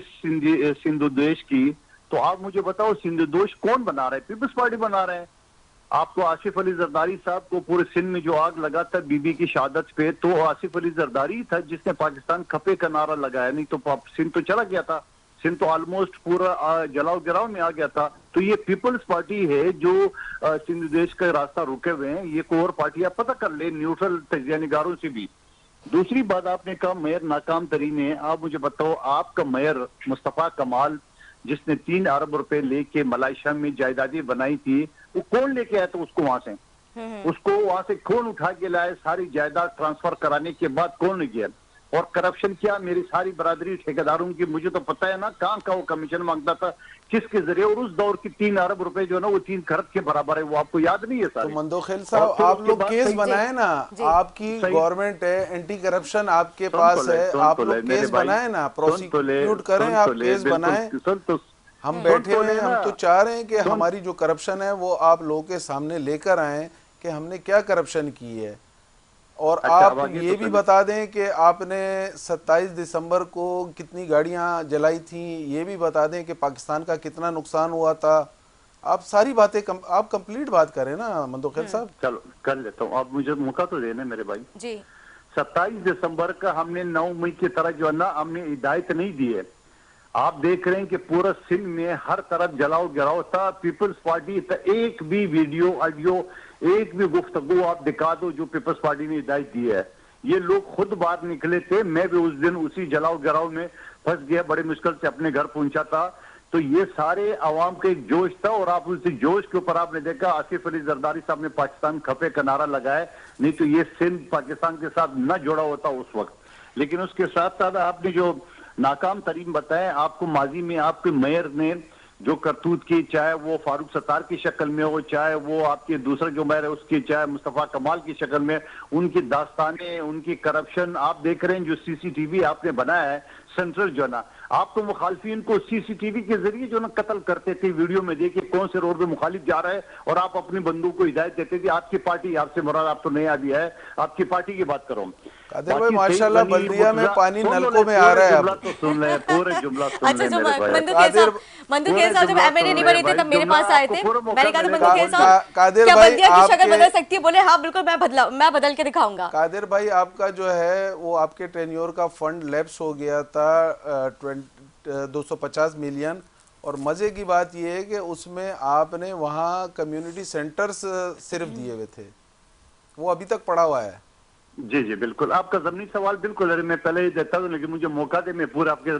सिंधु देश की, तो आप मुझे बताओ सिंधु देश कौन बना रहा है? पीपल्स पार्टी बना रहे हैं। आपको आसिफ अली जरदारी साहब को पूरे सिंध में जो आग लगा था बीबी की शहादत पे, तो आसिफ अली जरदारी था जिसने पाकिस्तान खपे का नारा लगाया, नहीं तो सिंध तो चला गया था। सिंध तो ऑलमोस्ट पूरा जलाओ गिराव में आ गया था। तो ये पीपल्स पार्टी है जो सिंध देश का रास्ता रुके हुए हैं। ये कोई और पार्टी आप पता कर ले, न्यूट्रल तजिया निगारों से भी। दूसरी बात, आपने कहा मेयर नाकाम तरीन है। आप मुझे बताओ, आपका मेयर मुस्तफा कमाल जिसने 3 अरब रुपए लेके मलाइशिया में जायदादें बनाई थी, वो कौन लेके आया था उसको वहां से? उसको वहां से कौन उठा के लाए? सारी जायदाद ट्रांसफर कराने के बाद कौन ले गया? और करप्शन क्या, मेरी सारी बरादरी ठेकेदारों की, मुझे तो पता है ना कहाँ का वो कमीशन मांगता था, किसके जरिए। और उस दौर की 3 अरब रुपए जो है ना वो 3 खरब के बराबर है। वो आपको याद नहीं है तो सारे? मंदोखेल साहब, आप लोग केस बनाए ना, आपकी गवर्नमेंट है, एंटी करप्शन आपके पास है, आप लोग केस बनाए ना, प्रोसिक्यूट करें, आप केस बनाएं। हम बैठे हुए हैं, हम तो चाह रहे हैं कि हमारी जो करप्शन है वो आप लोगों के सामने लेकर आए कि हमने क्या करप्शन की है। और आप ये भी बता दें कि आपने 27 दिसंबर को कितनी गाड़ियां जलाई थी, ये भी बता दें कि पाकिस्तान का कितना नुकसान हुआ था। आप सारी बातें आप कंप्लीट बात करें ना मंदोखेल साहब। चलो कर लेता हूँ, आप मुझे मौका तो देना मेरे भाई जी। 27 दिसंबर का हमने 9 मई की तरह जो है ना हमने हिदायत नहीं दी है। आप देख रहे हैं कि पूरा सिंध में हर तरफ जलाओ गिराओ था। पीपल्स पार्टी एक भी वीडियो ऑडियो एक भी गुफ्तगू आप दिखा दो जो पीपल्स पार्टी ने हिदायत दी है। ये लोग खुद बाहर निकले थे, मैं भी उस दिन उसी जलाओ गिराओ में फंस गया, बड़े मुश्किल से अपने घर पहुंचा था। तो ये सारे अवाम का एक जोश था और आप उस जोश के ऊपर आपने देखा आसिफ अली जरदारी साहब ने पाकिस्तान खपे का नारा लगाया, नहीं तो ये सिंध पाकिस्तान के साथ न जुड़ा होता उस वक्त। लेकिन उसके साथ साथ आपने जो नाकाम तरीन बताया, आपको माजी में आपके मेयर ने जो करतूत की, चाहे वो फारूक सत्तार की शक्ल में हो, चाहे वो आपके दूसरा जो मेयर है उसकी, चाहे मुस्तफा कमाल की शक्ल में, उनकी दास्तानें, उनकी करप्शन आप देख रहे हैं। जो सीसीटीवी आपने बनाया है सेंट्रल जो ना, आप तो मुखालफिन को सीसीटीवी के जरिए जो ना कत्ल करते थे, वीडियो में देखिए कौन से रोड पे मुखालिफ जा रहा है और आप अपनी बंदूक को हिदायत देते थे। आपकी पार्टी, आपसे मुराद आप तो नहीं आ गया है, आपकी पार्टी की बात करो। कादिर भाई माशाल्लाह बल्दिया में पानी नलकों में आ रहा है। अब तो सुन रहे पूरे जुमला सुन अच्छा, जो रहे मंदू के साथ जब एमएनए नहीं बने थे तब मेरे पास आए थे, मैंने कहा था मंदू के साथ कादिर क्या भाई बल्दिया की शक्ल बदल आपके सकती है? बोले हाँ बिल्कुल, मैं बदल के दिखाऊंगा। कादिर भाई आपका जो है वो आपके टेन्योर का फंड लैप्स हो गया था 250 मिलियन, और मजे की बात यह है कि उसमें आपने वहाँ कम्युनिटी सेंटर्स सिर्फ दिए हुए थे, वो अभी तक पड़ा हुआ है। जी जी बिल्कुल, आपका जमीनी सवाल बिल्कुल, अरे मैं पहले ही देता हूँ लेकिन मुझे मौका दे, मैं पूरा आपके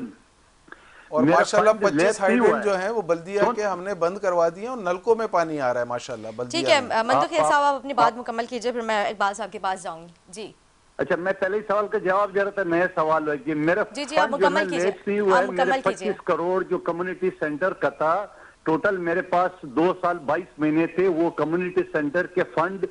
और माशाल्लाह 25 लैप्स नहीं हाइड्रेंट हुआ जो है वो बल्दिया के हमने बंद करवा दिए और नलकों में पानी आ रहा है माशाल्लाह ठीक बल्दिया में। है मंदू के साहब, आप अपनी बात मुकम्मल कीजिए, फिर मैं इकबाल साहब के पास जाऊंगी। जी अच्छा, मैं पहले ही सवाल का जवाब दे रहा था, नया सवाल है कि मेरा जी जी, आप फंड जो मुकम्मल है कीजिए, लेट नहीं हुआ आप है। मुकम्मल मेरे कीजिए। 25 करोड़ जो कम्युनिटी सेंटर का था, टोटल मेरे पास 2 साल 22 महीने थे, वो कम्युनिटी सेंटर के फंड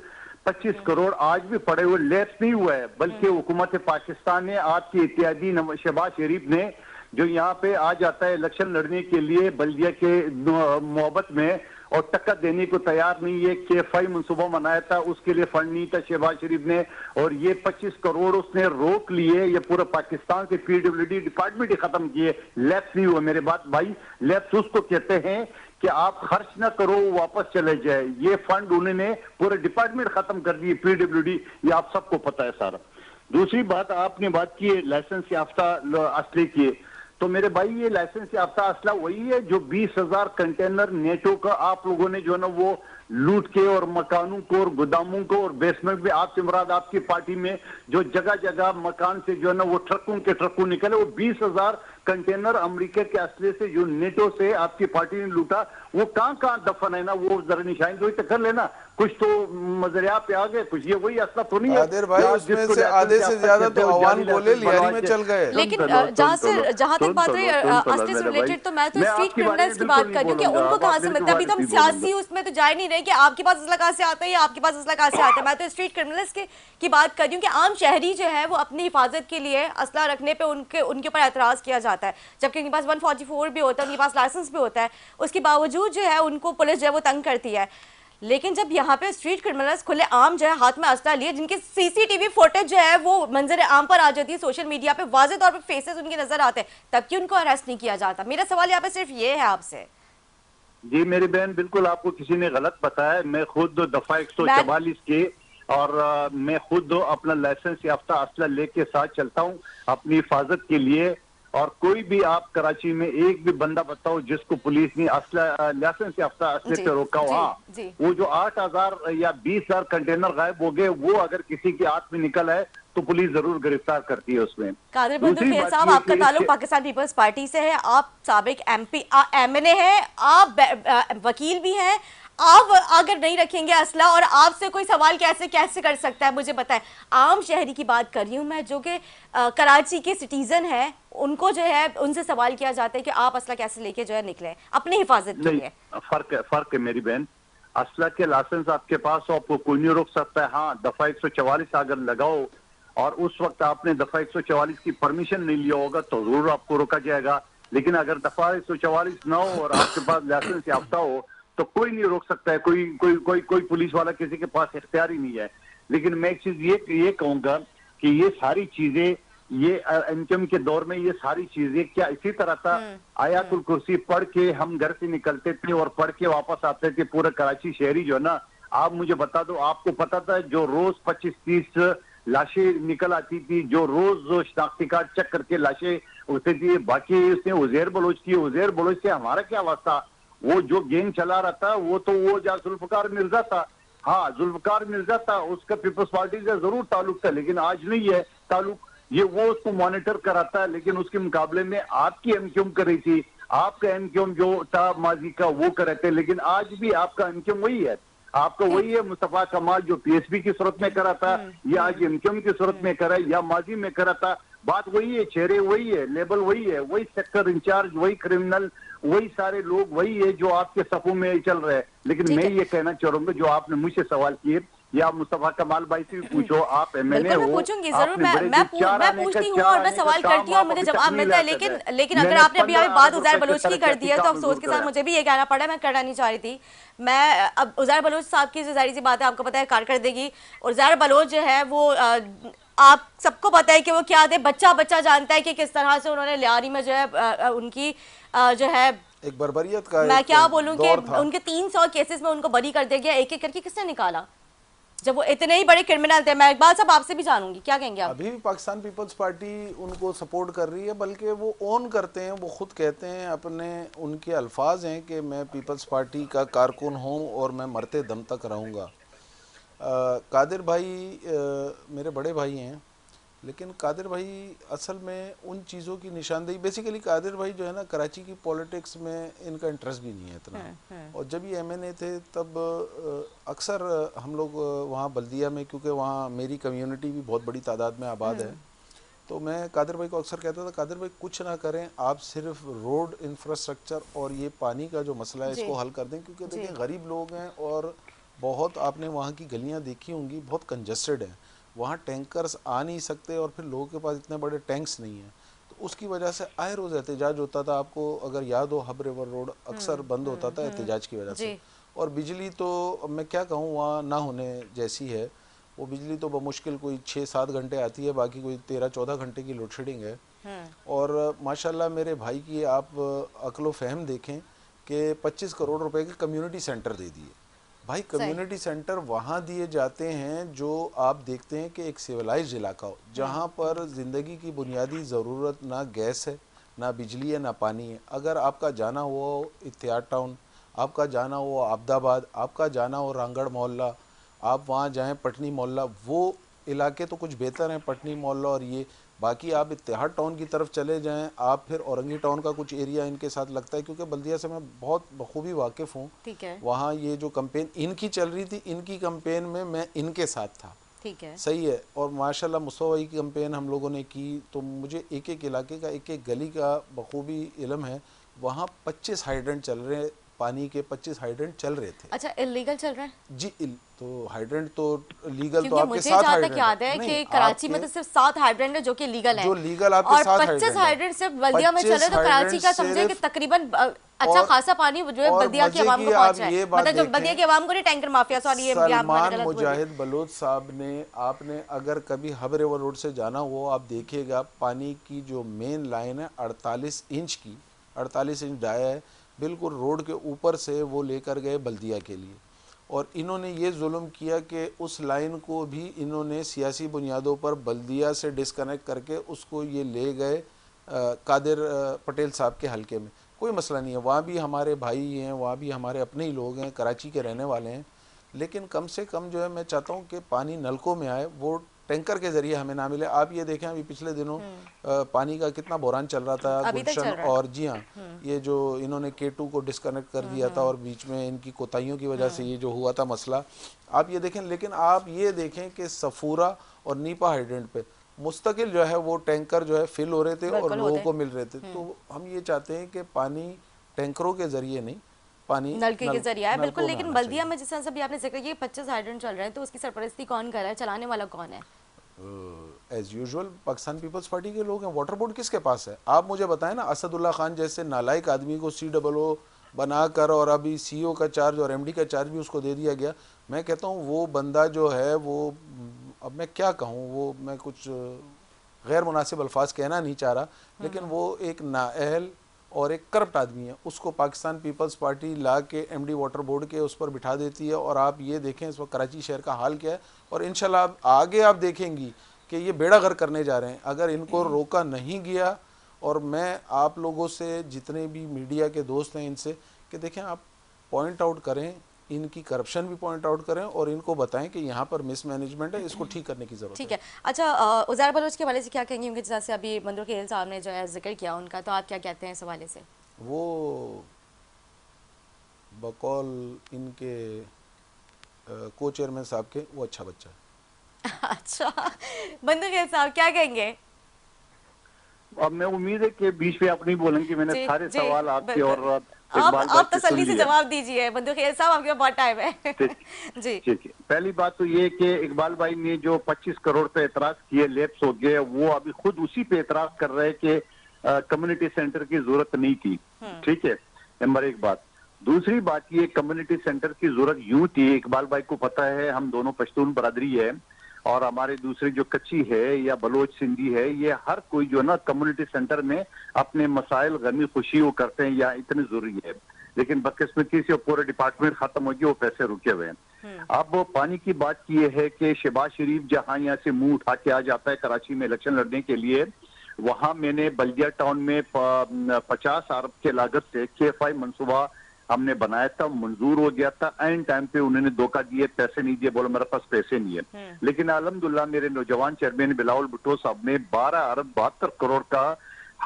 25 करोड़ आज भी पड़े हुए, लेट नहीं हुआ है। बल्कि हुकूमत पाकिस्तान ने, आपकी इत्यादी शहबाज शरीफ ने, जो यहाँ पे आ जाता है इलेक्शन लड़ने के लिए बल्दिया के मोहब्बत में और टक्कर देने को तैयार नहीं है, KFI मंसूबा बनाया था, उसके लिए फंड नहीं था शहबाज शरीफ ने, और ये 25 करोड़ उसने रोक लिए। ये पूरा पाकिस्तान के PWD डिपार्टमेंट ही खत्म किए, लैप्स नहीं हुआ मेरे बात भाई। लैप्स उसको कहते हैं कि आप खर्च ना करो वापस चले जाए, ये फंड उन्होंने पूरे डिपार्टमेंट खत्म कर दिए PWD, ये आप सबको पता है सारा। दूसरी बात, आपने बात की लाइसेंस याफ्ता असले की, तो मेरे भाई ये लाइसेंस याफ्ता असला वही है जो 20,000 कंटेनर नेटो का आप लोगों ने जो है ना वो लूट के, और मकानों को और गोदामों को और बेसमेंट में, आपसे मुराद आपकी पार्टी में जो जगह जगह मकान से जो है ना वो ट्रकों के ट्रकों निकले, वो 20,000 कंटेनर अमेरिका के असले से जो नेटो से आपकी पार्टी ने लूटा, वो कहाँ दफन है ना, वो जरा निशानी तो कर लेना। कुछ तो मजरिया पे आ गए, कुछ ये वही असला तो नहीं है। कादिर भाई उसमें से आधे से ज्यादा तो अवान गोले लियारी में चल गए। लेकिन जहां तक बात रही असले से रिलेटेड, तो मैं तो स्ट्रीट क्रिमिनल्स की बात कर रही हूँ कि उनको कहाँ से मिलता है। अभी तो हम सियासी उसमें तो जा ही नहीं रहे कि आपके पास असला कहाँ से आता है या आपके पास असला कहाँ से आता है। मैं तो स्ट्रीट क्रिमिनल्स की बात कर रही हूँ कि आम शहरी जो है वो अपनी हिफाजत के लिए असला रखने पे उनके ऊपर एतराज किया जाता है, जबकि उनके पास 144 भी होता है, उनके पास लाइसेंस भी होता है, उसके बावजूद जो है उनको पुलिस जो है वो तंग करती है। लेकिन जब यहाँ पे स्ट्रीट क्रिमिनल्स खुले आम जो है हाथ में असला लिए, जिनके CCTV फुटेज जो है वो मंजर आम पर आ जाती है, सोशल मीडिया पे वाज़ेह तौर पे फेसेस उनके नजर आते हैं, तब क्यों उनको अरेस्ट नहीं किया जाता? मेरा सवाल यहाँ पे सिर्फ ये है आपसे। जी मेरी बहन, बिल्कुल आपको किसी ने गलत बताया। मैं खुद दफा 144 के, और मैं खुद अपना लाइसेंस याफ्ता असला लेके साथ चलता हूँ अपनी हिफाजत के लिए। और कोई भी आप कराची में एक भी बंदा बताओ जिसको पुलिस ने असला लाइसेंस याफ्ता असले पे रोका हो। हाँ, वो जो 8,000 या 20,000 कंटेनर गायब हो गए, वो अगर किसी के हाथ में निकल आए तो पुलिस जरूर गिरफ्तार करती है उसमें। कादिर बंदू खेल साहब, आपका ताल्लुक पाकिस्तान पीपल्स पार्टी से है, आप साबिक MP MNA हैं, आप वकील भी हैं, आप अगर नहीं रखेंगे असला और आपसे कोई सवाल कैसे कर सकता है मुझे बताएं। आम शहरी की बात कर रही हूँ मैं, जो कि कराची के सिटीजन है, उनको जो है उनसे सवाल किया जाता है कि आप असला कैसे लेके जो है निकले अपनी हिफाजत के लिए। फर्क है मेरी बहन, असला के लाइसेंस आपके पास हो, आपको कोई नहीं रोक सकता है। हाँ, दफा 144 अगर लगाओ और उस वक्त आपने दफा 144 की परमिशन नहीं लिया होगा तो जरूर आपको रोका जाएगा। लेकिन अगर दफा 144 ना हो और आपके पास लाइसेंस याफ्ता हो तो कोई नहीं रोक सकता है, कोई पुलिस वाला किसी के पास इख्तियार ही नहीं है। लेकिन मैं एक चीज ये कहूंगा कि ये सारी चीजें, ये इनकम के दौर में ये सारी चीजें क्या इसी तरह था? आयातुल कुर्सी पढ़ के हम घर से निकलते थे और पढ़ के वापस आते थे। पूरा कराची शहरी जो है ना, आप मुझे बता दो, आपको पता था जो रोज 25-30 लाशें निकल आती थी, जो रोज शनाख्ती कार्ड चेक करके लाशें होती थी। बाकी उसने उजैर बलोच की, उजैर बलोच से हमारा क्या वास्ता? वो जो गेम चला रहा था वो तो वो जुल्फकार मिर्जा था। हाँ, जुल्फकार मिर्जा था, उसका पीपल्स पार्टी से जरूर ताल्लुक था, लेकिन आज नहीं है ताल्लुक। ये वो उसको मॉनिटर कराता है, लेकिन उसके मुकाबले में आपकी एमक्यूएम कर रही थी, आपका एमक्यूएम जो था माजी का वो कर रहे थे, लेकिन आज भी आपका एमक्यूएम वही है। आपका वही है मुस्तफा कमाल जो पीएसपी की सूरत में करा था, या आज एमक्यूएम की सूरत में करा या माजी में करा था। बात वही है, चेहरे वही है, लेबल वही है, वही सेक्टर इंचार्ज, वही क्रिमिनल, वही सारे लोग वही है जो आपके सफों में चल रहे हैं। लेकिन मैं ये कहना चाहूंगा, जो आपने मुझसे सवाल किए या मुस्तफा कमाल भाई से भी पूछो, आप एमएनए बिल्कुल हो, मैं पूछूंगी जरूर, आपने मैं बड़े मैं जो चार मैं आने का पूछती हूँ चार और मैं आने का सवाल काम करती हूँ और आप मुझे अभी तक जवाब नहीं मिलता है, ला सके। लेकिन अगर मैंने आपने अभी 15 बात अरब उज़ैर रुपए बलोच से की कर दी है तो का अफसोस मंजूर के करा साथ है। मुझे भी ये कहना पड़ा, मैं करना नहीं चाह रही थी। मैं अब उज़ैर बलोच साहब की जो जाहिर सी बात है, आपको पता है कारकर्दगी, उज़ैर बलोच जो है वो आप सबको पता है कि वो क्या थे, बच्चा बच्चा जानता है कि किस तरह से उन्होंने लियारी में जो है उनकी जो है, एक बर्बरियत का मैं एक क्या बोलूं कि दौर था। उनके 300 केसेस में उनको बरी कर दिया गया, एक एक करके किसने निकाला जब वो इतने ही बड़े क्रिमिनल थे। मैं इकबाल साहब आपसे भी जानूंगी, क्या कहेंगे आप? अभी भी पाकिस्तान पीपल्स पार्टी उनको सपोर्ट कर रही है, बल्कि वो ओन करते हैं, वो खुद कहते हैं, अपने उनके अल्फाज हैं कि मैं पीपल्स पार्टी का कारकुन हूँ और मैं मरते दम तक रहूँगा। कादिर भाई मेरे बड़े भाई हैं, लेकिन कादिर भाई असल में उन चीज़ों की निशानदेही, बेसिकली कादिर भाई जो है ना, कराची की पॉलिटिक्स में इनका इंटरेस्ट भी नहीं है इतना। और जब ये एमएनए थे तब अक्सर हम लोग वहाँ बल्दिया में, क्योंकि वहाँ मेरी कम्युनिटी भी बहुत बड़ी तादाद में आबाद है, तो मैं कादिर भाई को अक्सर कहता था, कादिर भाई कुछ ना करें, आप सिर्फ रोड इंफ्रास्ट्रक्चर और ये पानी का जो मसला है इसको हल कर दें, क्योंकि देखिए गरीब लोग हैं और बहुत, आपने वहाँ की गलियाँ देखी होंगी, बहुत कंजस्टेड हैं, वहाँ टैंकर्स आ नहीं सकते और फिर लोगों के पास इतने बड़े टैंक्स नहीं हैं, तो उसकी वजह से आए रोज़ एहतजाज होता था। आपको अगर याद हो, हब रिवर रोड अक्सर बंद होता था एहतजाज की वजह से। और बिजली तो अब मैं क्या कहूँ, वहाँ ना होने जैसी है। वो बिजली तो बमुश्किल कोई 6-7 घंटे आती है, बाकी कोई 13-14 घंटे की लोड शेडिंग है। और माशाल्लाह मेरे भाई की आप अक्ल व फहम देखें कि 25 करोड़ रुपए के कम्युनिटी सेंटर दे दिए। भाई कम्युनिटी सेंटर वहाँ दिए जाते हैं जो आप देखते हैं कि एक सिविलाइज्ड इलाका हो, जहाँ पर ज़िंदगी की बुनियादी ज़रूरत ना गैस है, ना बिजली है, ना पानी है। अगर आपका जाना हुआ हो इत्तेहाद टाउन, आपका जाना हो आबदाबाद, आपका जाना हो रांगड़ मोहल्ला, आप वहाँ जाएं पटनी मोहल्ला, वो इलाके तो कुछ बेहतर हैं, पटनी मोहल्ला और ये। बाकी आप इत्तेहाद टाउन की तरफ चले जाएं, आप फिर औरंगी टाउन का कुछ एरिया इनके साथ लगता है, क्योंकि बल्दिया से मैं बहुत बखूबी वाकिफ़ हूँ। ठीक है, वहाँ ये जो कैंपेन इनकी चल रही थी, इनकी कैंपेन में मैं इनके साथ था। ठीक है, सही है। और माशाल्लाह मुस्तफा भाई की कैंपेन हम लोगों ने की, तो मुझे एक एक इलाके का, एक एक गली का बखूबी इल्म है। वहाँ 25 हाइड्रेंट चल रहे, पानी के 25 हाइड्रेंट चल रहे थे। अच्छा इलीगल चल रहा है जी, तो हाइड्रेंट तो लीगल तो क्योंकि आपके मुझे 7 जहाँ तक हाइड्रेंट याद है नहीं, कि कराची में आपके तो सिर्फ 7 हाइड्रेंट है जो कि लीगल है, जो लीगल आपके और 7 25 हाइड्रेंट हाइड्रेंट सिर्फ बल्दिया में चल रहे हैं, तो कराची का समझे कि तकरीबन अच्छा और- खासा पानी जो है और बल्दिया की मजे आवाम की को आप पहुंचा ये है, बात मतलब जो देखें, बल्दिया की आवाम को नहीं, टैंकर माफिया, सॉरी ये मैंने सलमान गलत बोल दी। मुजाहिद बलोच साहब ने, आपने अगर कभी हब रिवर रोड से जाना हो, आप देखिएगा पानी की जो मेन लाइन है 48 इंच की, 48 इंच डाया है, बिल्कुल रोड के ऊपर से वो लेकर गए बल्दिया के लिए। और इन्होंने ये जुल्म किया कि उस लाइन को भी इन्होंने सियासी बुनियादों पर बल्दिया से डिस्कनेक्ट करके उसको ये ले गए कादिर पटेल साहब के हलके में। कोई मसला नहीं है, वहाँ भी हमारे भाई हैं, वहाँ भी हमारे अपने ही लोग हैं, कराची के रहने वाले हैं, लेकिन कम से कम जो है मैं चाहता हूँ कि पानी नलकों में आए, वो टैंकर के ज़रिए हमें ना मिले। आप ये देखें, अभी पिछले दिनों पानी का कितना बहरान चल रहा था अभी तक गुलशन, चल रहा है। और जी हाँ, ये जो इन्होंने K2 को डिस्कनेक्ट कर दिया था और बीच में इनकी कोताहियों की वजह से ये जो हुआ था मसला, आप ये देखें। लेकिन आप ये देखें कि सफूरा और नीपा हाइड्रेंट पे मुस्तकिल जो है वो टैंकर जो है फिल हो रहे थे और लोगों को मिल रहे थे। तो हम ये चाहते हैं कि पानी टैंकरों के ज़रिए नहीं, पानी नलके के जरिए है, बिल्कुल। नलकों में लेकिन आना बल्दिया चाहिए। में जिस तरह से अभी आपने जिक्र किया 25 हाइड्रेंट चल रहे हैं, तो उसकी सरपरस्ती कौन कर रहा है, चलाने वाला कौन है? एज यूजुअल पाकिस्तान पीपल्स पार्टी के लोग हैं। वाटर बोर्ड किसके पास है? आप मुझे बताएं ना, असदुल्ला खान जैसे नालायक आदमी को COO बनाकर और अभी CEO का चार्ज और MD का चार्ज भी उसको दे दिया गया। मैं कहता हूँ वो बंदा जो है वो, अब मैं क्या कहूँ, वो मैं कुछ गैर मुनासिब अल्फाज कहना नहीं चाह रहा, लेकिन वो एक नाअहल और एक करप्ट आदमी है, उसको पाकिस्तान पीपल्स पार्टी ला के एमडी वाटर बोर्ड के उस पर बिठा देती है। और आप ये देखें इस वक्त कराची शहर का हाल क्या है, और इंशाल्लाह आगे आप देखेंगी कि ये बेड़ा गर्क करने जा रहे हैं अगर इनको रोका नहीं गया। और मैं आप लोगों से, जितने भी मीडिया के दोस्त हैं, इनसे कि देखें आप पॉइंट आउट करें, इनकी करप्शन भी पॉइंट आउट करें और इनको बताएं कि यहाँ पर मिसमैनेजमेंट है, इसको ठीक करने की ज़रूरत है। ठीक है। अच्छा, उज़ैर बलोच के हवाले से क्या कहेंगे? क्योंकि जैसे अभी मंदुर खेल साहब ने जो है जिक्र किया उनका, तो आप क्या कहते हैं इस हवाले से? वो बकौल इनके को चेयरमैन साहब के वो अच्छा बच्चा है। अच्छा, मंदुर खेल साहब क्या कहेंगे? अब मैं उम्मीद है कि बीच में आप नहीं बोलेंगे, मैंने जी, सारे जी, सवाल आपके बिल्कुल। और इकबाल भाई आप से सुन तसल्ली से लिए। जवाब दीजिए, मंदुर खेल साहब आपके पास बहुत टाइम है। जी ठीक है, पहली बात तो ये कि इकबाल भाई ने जो 25 करोड़ पे एतराज किए, लैप्स हो गए, वो अभी खुद उसी पे एतराज कर रहे हैं कि कम्युनिटी सेंटर की जरूरत नहीं थी। ठीक है, नंबर एक बात। दूसरी बात, ये कम्युनिटी सेंटर की जरूरत यूं थी, इकबाल भाई को पता है हम दोनों पश्तून बरादरी है और हमारे दूसरे जो कच्ची है या बलोच सिंधी है, ये हर कोई जो ना कम्युनिटी सेंटर में अपने मसाइल गमी खुशी वो करते हैं या इतनी जरूरी है, लेकिन बदकिस्मती से पूरे डिपार्टमेंट खत्म हो गया, वो पैसे रुके हुए हैं। अब पानी की बात की है कि शहबाज शरीफ जहां यहाँ से मुंह उठा के आ जाता है कराची में इलेक्शन लड़ने के लिए, वहां मैंने बल्दिया टाउन में 50 अरब के लागत से KFI मंसूबा हमने बनाया था, मंजूर हो गया था। एन टाइम पे उन्होंने धोखा दिए, पैसे नहीं दिए, बोलो मेरे पास पैसे नहीं है। लेकिन अल्हम्दुलिल्लाह मेरे नौजवान चेयरमैन बिलावल भुट्टो साहब ने 12 अरब 72 करोड़ का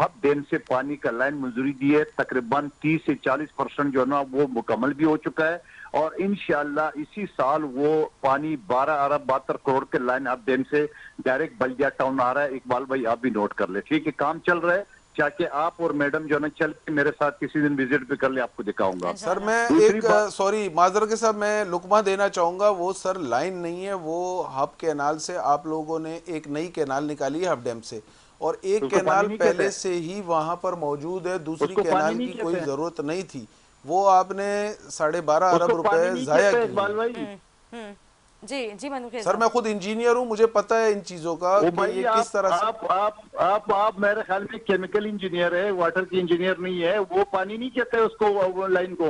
हब डैम से पानी का लाइन मंजूरी दी है। तकरीबन 30 से 40% जो है ना वो मुकम्मल भी हो चुका है और इंशाअल्लाह इसी साल वो पानी 12 अरब 72 करोड़ के लाइन हब डैम से डायरेक्ट बल्दिया टाउन आ रहा है। इकबाल भाई आप भी नोट कर ले, ठीक है, काम चल रहा है। चाहे आप और मैडम जो है चल के मेरे साथ किसी दिन विजिट पे कर ले, आपको दिखाऊंगा। सर मैं एक सॉरी माजर के साथ मैं लुकमा देना चाहूँगा, वो सर लाइन नहीं है, वो हब कैनाल से आप लोगों ने एक नई कैनाल निकाली है हब डैम से, और एक कैनाल पहले से ही वहाँ पर मौजूद है, दूसरी कैनाल की कोई ज़रूरत नहीं थी, वो आपने 12.5 अरब रुपए ज़ाया किए। जी जी मनोज सर मैं खुद इंजीनियर हूँ, मुझे पता है इन चीजों का कि ये किस तरह से। आप मेरे ख्याल में केमिकल इंजीनियर है, वाटर की इंजीनियर नहीं है, वो पानी नहीं कहते उसको, वो लाइन को।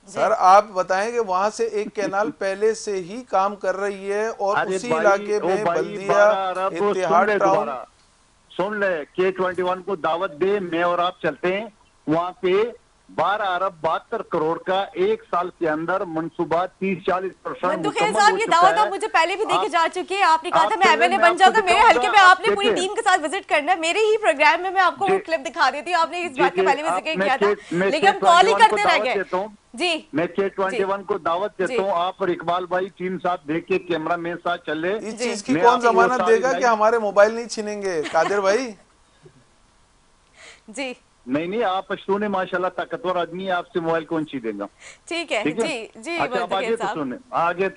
सर आप बताएं कि वहां से एक कैनाल पहले से ही काम कर रही है और उसी इलाके में बल्दिया इत्तेहाद टाउन। सुन ले, K21 को दावत दे, मैं और आप चलते हैं वहां पे। 12 अरब 72 करोड़ का एक साल के अंदर मंसूबा 30-40% ये दावत आप मुझे पहले भी देके जा चुकी है। आपने कहा था मैं एमएलए बन जाऊंगा, मेरे हल्के में आपने पूरी टीम के साथ विजिट करना है, मेरे ही प्रोग्राम में मैं आपको वो क्लिप दिखा देती हूँ। आपने इस बात के पहले भी जिक्र किया था, लेकिन हम कॉल ही करते रह गए। जी मैं K21 को दावत देता हूँ, आप और इकबाल भाई टीम साथ देख के कैमरा मेरे साथ चले। इस चीज की कौन जमानत देगा कि हमारे मोबाइल नहीं छीनेंगे कादिर भाई? जी नहीं, आप पश्तून माशाल्लाह ताकतवर आदमी है, आपसे मोबाइल कौन सी देगा? ठीक है जी जी। अच्छा आगे तो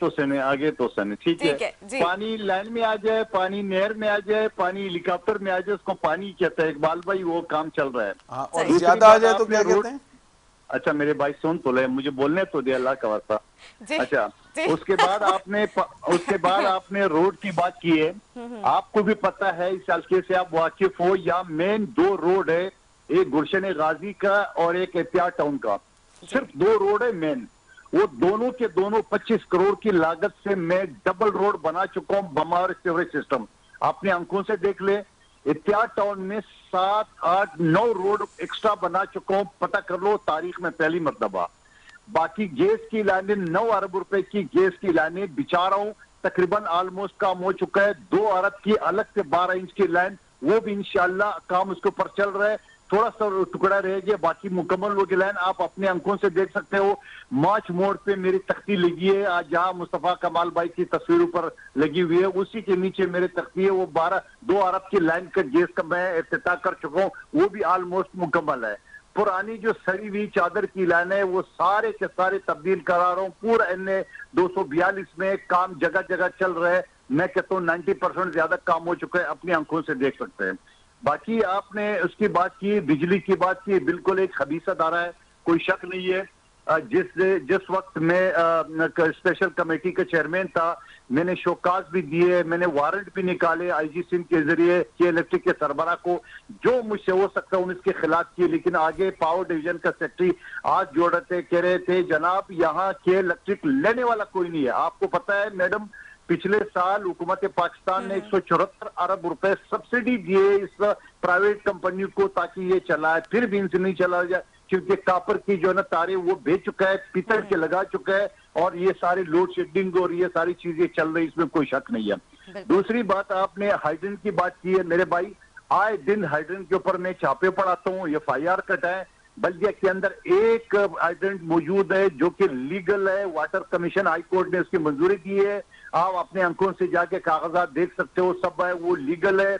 सुने, आगे तो सुने, ठीक है। पानी लाइन में आ जाए, पानी नहर में आ जाए, पानी हेलीकॉप्टर में आ जाए, उसको पानी कहते हैं इकबाल भाई, वो काम चल रहा है। और ज्यादा आ जाए तो क्या कहते हैं? अच्छा मेरे भाई सुन तो ले, मुझे बोलने तो दे, अल्लाह का वास्ता। अच्छा उसके बाद आपने रोड की बात की है, आपको भी पता है इस हल्के से आप वाकिफ हो, या मेन 2 रोड है, एक गुलशन गाजी का और एक एहतियात टाउन का, सिर्फ 2 रोड है मेन। वो दोनों के दोनों 25 करोड़ की लागत से मैं डबल रोड बना चुका हूँ, बमार सीवरेज सिस्टम अपने आंखों से देख ले। एहतियात टाउन में 7, 8, 9 रोड एक्स्ट्रा बना चुका हूँ, पता कर लो, तारीख में पहली मर्तबा। बाकी गैस की लाइनें 9 अरब रुपए की गैस की लाइनें बिचा रहा हूँ, तकरीबन ऑलमोस्ट काम हो चुका है। 2 अरब की अलग से 12 इंच की लाइन, वो भी इंशाल्लाह काम उसके ऊपर चल रहा है, थोड़ा सा टुकड़ा रह गया, बाकी मुकम्मल हो गया लाइन। आप अपने आंखों से देख सकते हो, मार्च मोड़ पे मेरी तख्ती लगी है, आज जहां मुस्तफा कमाल भाई की तस्वीर ऊपर लगी हुई है, उसी के नीचे मेरी तख्ती है। वो 2 अरब की लाइन का गैस का मैं इफ्तिताह कर चुका हूँ, वो भी ऑलमोस्ट मुकम्मल है। पुरानी जो सड़ी हुई चादर की लाइन है वो सारे के सारे तब्दील करा रहा हूँ। पूरा NA 242 में काम जगह जगह चल रहा है, मैं कहता हूँ 90% ज्यादा काम हो चुका है, अपनी आंखों से देख सकते हैं। बाकी आपने उसकी बात की, बिजली की बात की, बिल्कुल एक खबीसत आ रहा है, कोई शक नहीं है। जिस वक्त मैं स्पेशल कमेटी का चेयरमैन था, मैंने शोकाज भी दिए, मैंने वारंट भी निकाले आईजी सिंध के जरिए के इलेक्ट्रिक के सरबराह को, जो मुझसे हो सकता है उनके खिलाफ किए। लेकिन आगे पावर डिवीजन का सेक्रेटरी आज जोड़ रहे थे, कह रहे थे जनाब यहाँ के इलेक्ट्रिक लेने वाला कोई नहीं है। आपको पता है मैडम, पिछले साल हुकूमत पाकिस्तान ने 174 अरब रुपए सब्सिडी दिए इस प्राइवेट कंपनी को ताकि ये चलाए, फिर भी इनसे नहीं चला जाए क्योंकि कापर की जो है ना तारे वो बेच चुका है, पीतल के लगा चुका है, और ये सारी लोड शेडिंग और ये सारी चीजें चल रही, इसमें कोई शक नहीं है। दूसरी बात, आपने हाइड्रेन की बात की है मेरे भाई, आए दिन हाइड्रेन के ऊपर मैं छापे पढ़ाता हूँ, FIR कटाए। बल्दिया के अंदर एक हाइड्रेंट मौजूद है जो कि लीगल है, वाटर कमीशन हाई कोर्ट ने उसकी मंजूरी दी है, आप अपने अंकों से जाके कागजात देख सकते हो, सब है वो लीगल है।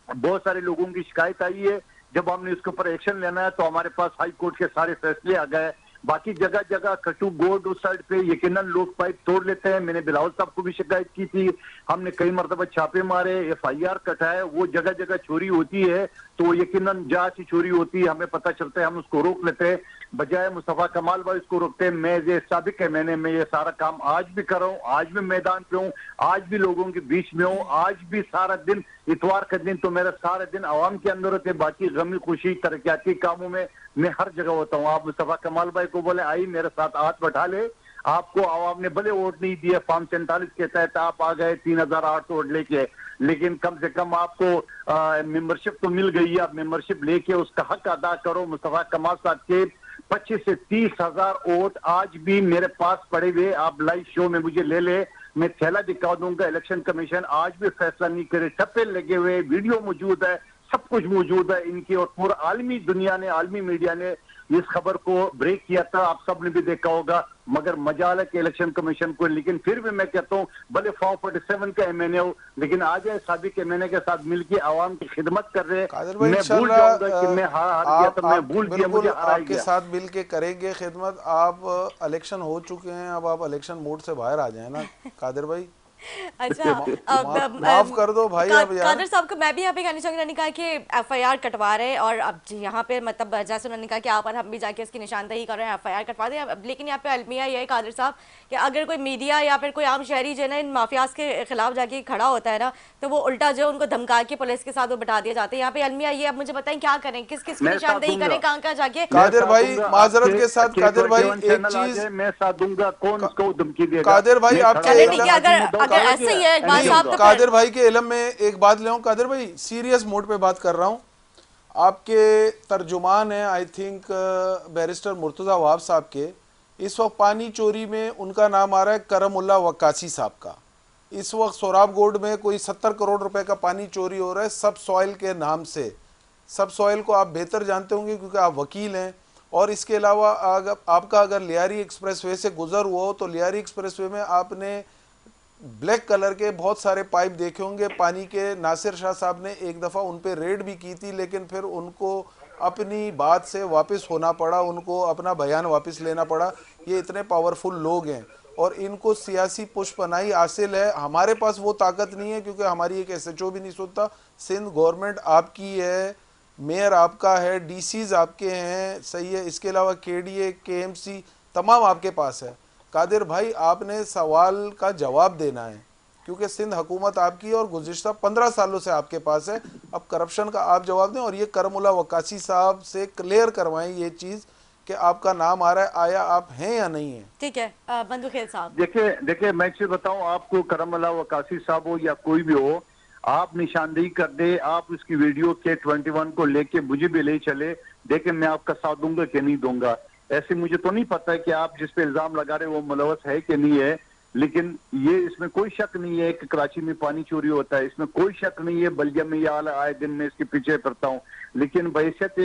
बहुत सारे लोगों की शिकायत आई है, जब हमने इसके ऊपर एक्शन लेना है तो हमारे पास हाई कोर्ट के सारे फैसले आ गए। बाकी जगह जगह कटु गोड उस साइड पे यकीनन लोग पाइप तोड़ लेते हैं, मैंने बिलावल साहब को भी शिकायत की थी, हमने कई मरतबा छापे मारे, FIR कटाए, वो जगह जगह चोरी होती है तो यकीनन जहाँ से चोरी होती है हमें पता चलता है, हम उसको रोक लेते हैं, बजाय मुस्तफा कमाल भाई इसको रोकते हैं। मैं ये साबिक है, मैं ये सारा काम आज भी कर रहा हूँ, आज भी मैदान पे हूँ, आज भी लोगों के बीच में हूँ, आज भी सारा दिन, इतवार का दिन तो मेरा सारा दिन आवाम के अंदर होते, बाकी गमी खुशी तरक्याती कामों में मैं हर जगह होता हूँ। आप मुस्तफा कमाल भाई को बोले आई मेरे साथ हाथ बैठा ले, आपको आवाम ने भले वोट नहीं दिए, फॉर्म 47 के तहत आप आ गए 3800 वोट लेके, लेकिन कम से कम आपको मेंबरशिप तो मिल गई है, आप मेंबरशिप लेके उसका हक अदा करो। मुस्तफा कमाल साहब के 25 से 30 हजार वोट आज भी मेरे पास पड़े हुए, आप लाइव शो में मुझे ले ले, मैं थैला दिखा दूंगा। इलेक्शन कमीशन आज भी फैसला नहीं करे, ठप्पे लगे हुए, वीडियो मौजूद है, सब कुछ मौजूद है इनकी, और पूरा आलमी दुनिया ने, आलमी मीडिया ने इस खबर को ब्रेक किया था, आप सब ने भी देखा होगा, मगर मजाल है कि इलेक्शन कमीशन को। लेकिन फिर भी मैं कहता हूँ भले 47 का MNA हो, लेकिन आ जाए साबिक MNA के साथ मिलकर आवाम की खिदमत कर रहे हैं। मैं भूल जाऊंगा कि मैं हार गया तो मैं भूल गया, मुझे हराया आपके साथ मिलके करेंगे खिदमत। आप इलेक्शन हो चुके हैं, अब आप इलेक्शन मोड से बाहर आ जाए ना कादिर भाई। अच्छा, माफ कर दो भाई। अब यार कादर साहब को मैं भी यहाँ पे कहना चाहूँगी, उन्होंने कहा कि FIR कटवा रहे हैं, और अब यहाँ पे मतलब जैसे उन्होंने कहा कि आप और हम भी जाके इसकी निशानदही कर रहे हैं, FIR कटवा दें। लेकिन यहाँ पे अलमिया ये है कादर साहब कि अगर कोई मीडिया या फिर कोई आम शहरी जो है ना इन माफियाज के खिलाफ जाके खड़ा होता है ना, तो वो उल्टा जो उनको धमका के पुलिस के साथ वो बिठा दिए जाते हैं। यहाँ पे अलमिया ये, अब मुझे बताएं क्या करें, किस किस की निशानदही करें, कहाँ कहाँ जाके। कादिर भाई माजरत के साथ, कादिर भाई एक चीज मैं साथ दूंगा, कौन उसको धमकी देगा? कादिर भाई आप चले ठीक है, अगर ऐसे ही है कादिर भाई के इल्म में एक बात ले आऊं। कादिर भाई सीरियस मोड पे बात कर रहा हूं, आपके तर्जुमान हैं I think barrister Murtaza Wahab साहब के, इस वक्त पानी चोरी में उनका नाम आ रहा है करमुल्ला वक्कासी साहब का। इस वक्त सोराब गोड में कोई 70 करोड़ रुपए का पानी चोरी हो रहा है सब सॉइल के नाम से। सब सॉइल को आप बेहतर जानते होंगे क्योंकि आप वकील हैं, और इसके अलावा आपका अगर लियारी एक्सप्रेसवे से गुजर हुआ हो तो लियारी एक्सप्रेसवे में आपने ब्लैक कलर के बहुत सारे पाइप देखे होंगे पानी के। नासिर शाह साहब ने एक दफ़ा उन पे रेड भी की थी, लेकिन फिर उनको अपनी बात से वापस होना पड़ा, उनको अपना बयान वापस लेना पड़ा। ये इतने पावरफुल लोग हैं और इनको सियासी पुष्पनाही हासिल है। हमारे पास वो ताकत नहीं है क्योंकि हमारी एक SHO भी नहीं सुनता। सिंध गवर्नमेंट आपकी है, मेयर आपका है, DCs आपके हैं, सही है, इसके अलावा KDA KMC तमाम आपके पास है। कादिर भाई आपने सवाल का जवाब देना है क्योंकि सिंध हुकूमत आपकी और गुज़िश्ता 15 सालों से आपके पास है। अब करप्शन का आप जवाब दें और ये करमुल्ला वक्कासी साहब से क्लियर करवाएं ये चीज़ कि आपका नाम आ रहा है, आया आप हैं या नहीं है। ठीक है बंदूखेल साहब। देखिए मैं चीज बताऊं आपको, करमुल्ला वक्कासी साहब हो या कोई भी हो, आप निशानदेही कर दे, आप उसकी वीडियो K21 को लेके मुझे भी ले चले, देखे मैं आपका साथ दूंगा कि नहीं दूंगा। ऐसे मुझे तो नहीं पता है कि आप जिस पे इल्जाम लगा रहे वो मुलवस है कि नहीं है, लेकिन ये इसमें कोई शक नहीं है कि कराची में पानी चोरी होता है, इसमें कोई शक नहीं है। बल्कि मैं ये आए दिन में इसके पीछे करता हूँ, लेकिन बहैसियत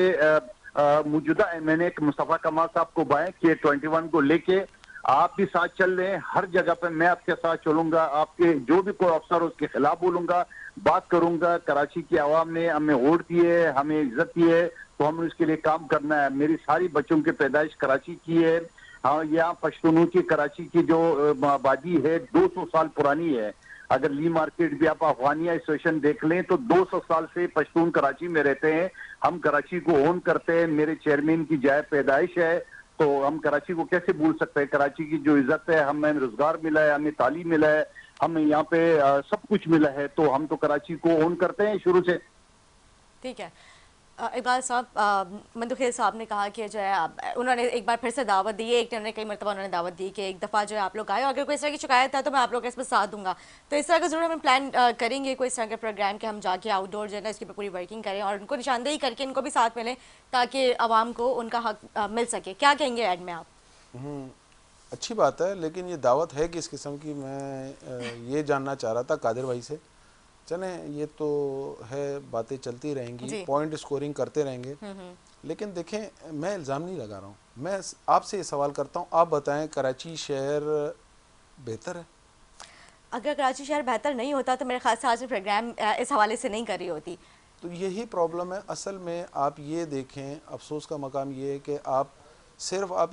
मौजूदा MNA मुस्तफा कमाल साहब को बाएं K21 को लेके आप भी साथ चल रहे हैं, हर जगह पे मैं आपके साथ चलूंगा, आपके जो भी कोई अफसर हो उसके खिलाफ बोलूंगा, बात करूंगा। कराची की आवाम ने हमें वोट दिए, हमें इज्जत दी है, तो हमें उसके लिए काम करना है। मेरी सारी बच्चों की पैदाइश कराची की है। हाँ, यहाँ पश्तूनों की कराची की जो आबादी है 200 साल पुरानी है। अगर ली मार्केट भी आप अफगानिया स्टेशन देख लें तो 200 साल से पश्तून कराची में रहते हैं। हम कराची को ओन करते हैं, मेरे चेयरमैन की जाए पैदाइश है, तो हम कराची को कैसे भूल सकते हैं। कराची की जो इज्जत है, हमें रोजगार मिला है, हमें तालीम मिला है, हमें यहाँ पे सब कुछ मिला है, तो हम तो कराची को ओन करते हैं शुरू से। ठीक है। इकबाल साहब, मंदुखेल साहब ने कहा कि जो है उन्होंने एक बार फिर से दावत दी है, एक ने कई मरतबा उन्होंने दावत दी कि एक दफ़ा जो है आप लोग आए, और अगर कोई इस तरह की शिकायत है तो मैं आप लोग का इसमें साथ दूंगा। तो इस तरह का ज़रूर हम प्लान करेंगे, कोई इस तरह के प्रोग्राम के हम जाके आउटडोर जो है ना इसकी पूरी वर्किंग करें और उनको निशानदेही करके इनको भी साथ मिलें ताकि आवाम को उनका हक मिल सके। क्या कहेंगे ऐड में आप? अच्छी बात है, लेकिन ये दावत है किस किस्म की, मैं ये जानना चाह रहा था कादिर भाई से। चले, ये तो है, बातें चलती रहेंगी, पॉइंट स्कोरिंग करते रहेंगे, लेकिन देखें मैं इल्ज़ाम नहीं लगा रहा हूँ, मैं आपसे ये सवाल करता हूँ, आप बताएं कराची शहर बेहतर है? अगर कराची शहर बेहतर नहीं होता तो मेरे ख्याल से आज प्रोग्राम इस हवाले से नहीं कर रही होती। तो यही प्रॉब्लम है असल में। आप ये देखें, अफसोस का मकाम ये है कि आप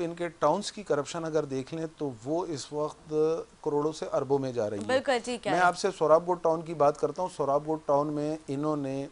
इनके टाउन्स की करप्शन अगर देख लें तो वो इस वक्त करोड़ों से अरबों में जा रही है। बिल्कुल ठीक है। मैं आपसे सोराबकोट टाउन की बात करता हूँ। सोराबकोट टाउन में इन्होंने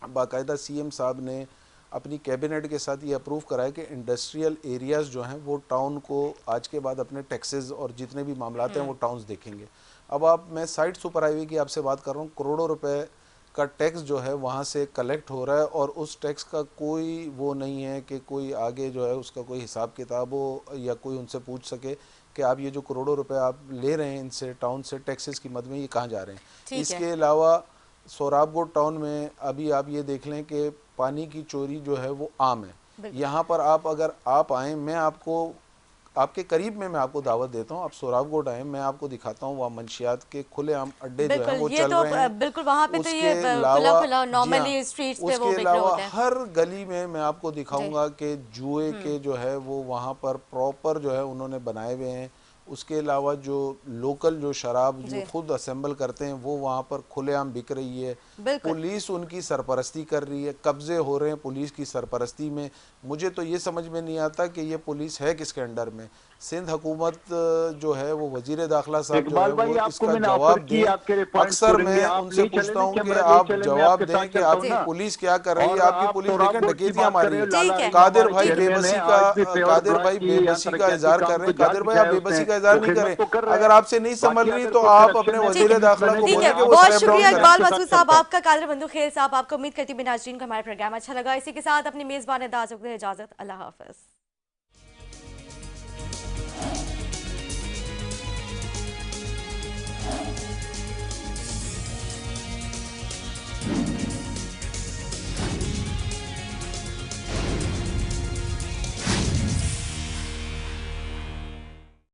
बाकायदा सीएम साहब ने अपनी कैबिनेट के साथ ये अप्रूव कराया कि इंडस्ट्रियल एरियाज़ जो हैं वो टाउन को आज के बाद अपने टैक्सेस और जितने भी मामलात हैं वो टाउन्स देखेंगे। अब मैं साइड सुपर हाईवे की आपसे बात कर रहा हूँ, करोड़ों रुपए का टैक्स जो है वहाँ से कलेक्ट हो रहा है और उस टैक्स का कोई वो नहीं है कि कोई आगे जो है उसका कोई हिसाब किताब हो या कोई उनसे पूछ सके कि आप ये जो करोड़ों रुपए आप ले रहे हैं इनसे, टाउन से टैक्सेस की मद में, ये कहाँ जा रहे हैं। इसके अलावा सोराबकोट टाउन में अभी आप ये देख लें कि पानी की चोरी जो है वो आम है। यहाँ पर अगर आप आएँ, मैं आपके करीब में मैं आपको दावत देता हूँ, आप सोराबकोट आए, मैं आपको दिखाता हूँ वहाँ मंशियात के खुलेआम अड्डे जो हैं वो चल रहे हैं। बिल्कुल वहाँ पे तो ये खुला नॉर्मली स्ट्रीट्स पे वो बिक रहे होते हैं। हर गली में मैं आपको दिखाऊंगा कि जुए के जो है वो वहाँ पर प्रॉपर जो है उन्होंने बनाए हुए हैं। उसके अलावा जो लोकल जो शराब जो खुद असेंबल करते हैं वो वहाँ पर खुलेआम बिक रही है। पुलिस उनकी सरपरस्ती कर रही है, कब्जे हो रहे हैं पुलिस की सरपरस्ती में। मुझे तो ये समझ में नहीं आता कि ये पुलिस है किसके अंडर में। सिंध हुकूमत जो है वो वजीर दाखिला साहब जो है वो इसका जवाब दें। अक्सर मैं उनसे पूछता हूँ कि आप जवाब दें कि आपकी पुलिस क्या कर रही है। आपकी पुलिस देखें डकैतियां मार रही है। कादिर भाई बेबसी का इजहार कर रहे हैं। कादिर भाई आप बेबसी का इजहार नहीं करें, अगर आपसे नहीं संभल रही तो आप अपने वजीर दाखिला को बोलें कि वो बहुत शुक्रिया इकबाल मसूद साहब आपका, कादिर मंदुखेल साहब आपको। उम्मीद करती हूँ नाज़रीन को हमारा प्रोग्राम अच्छा लगा। इसी के साथ अपनी मेजबान इजाजत, अल्लाह हाफ़िज़।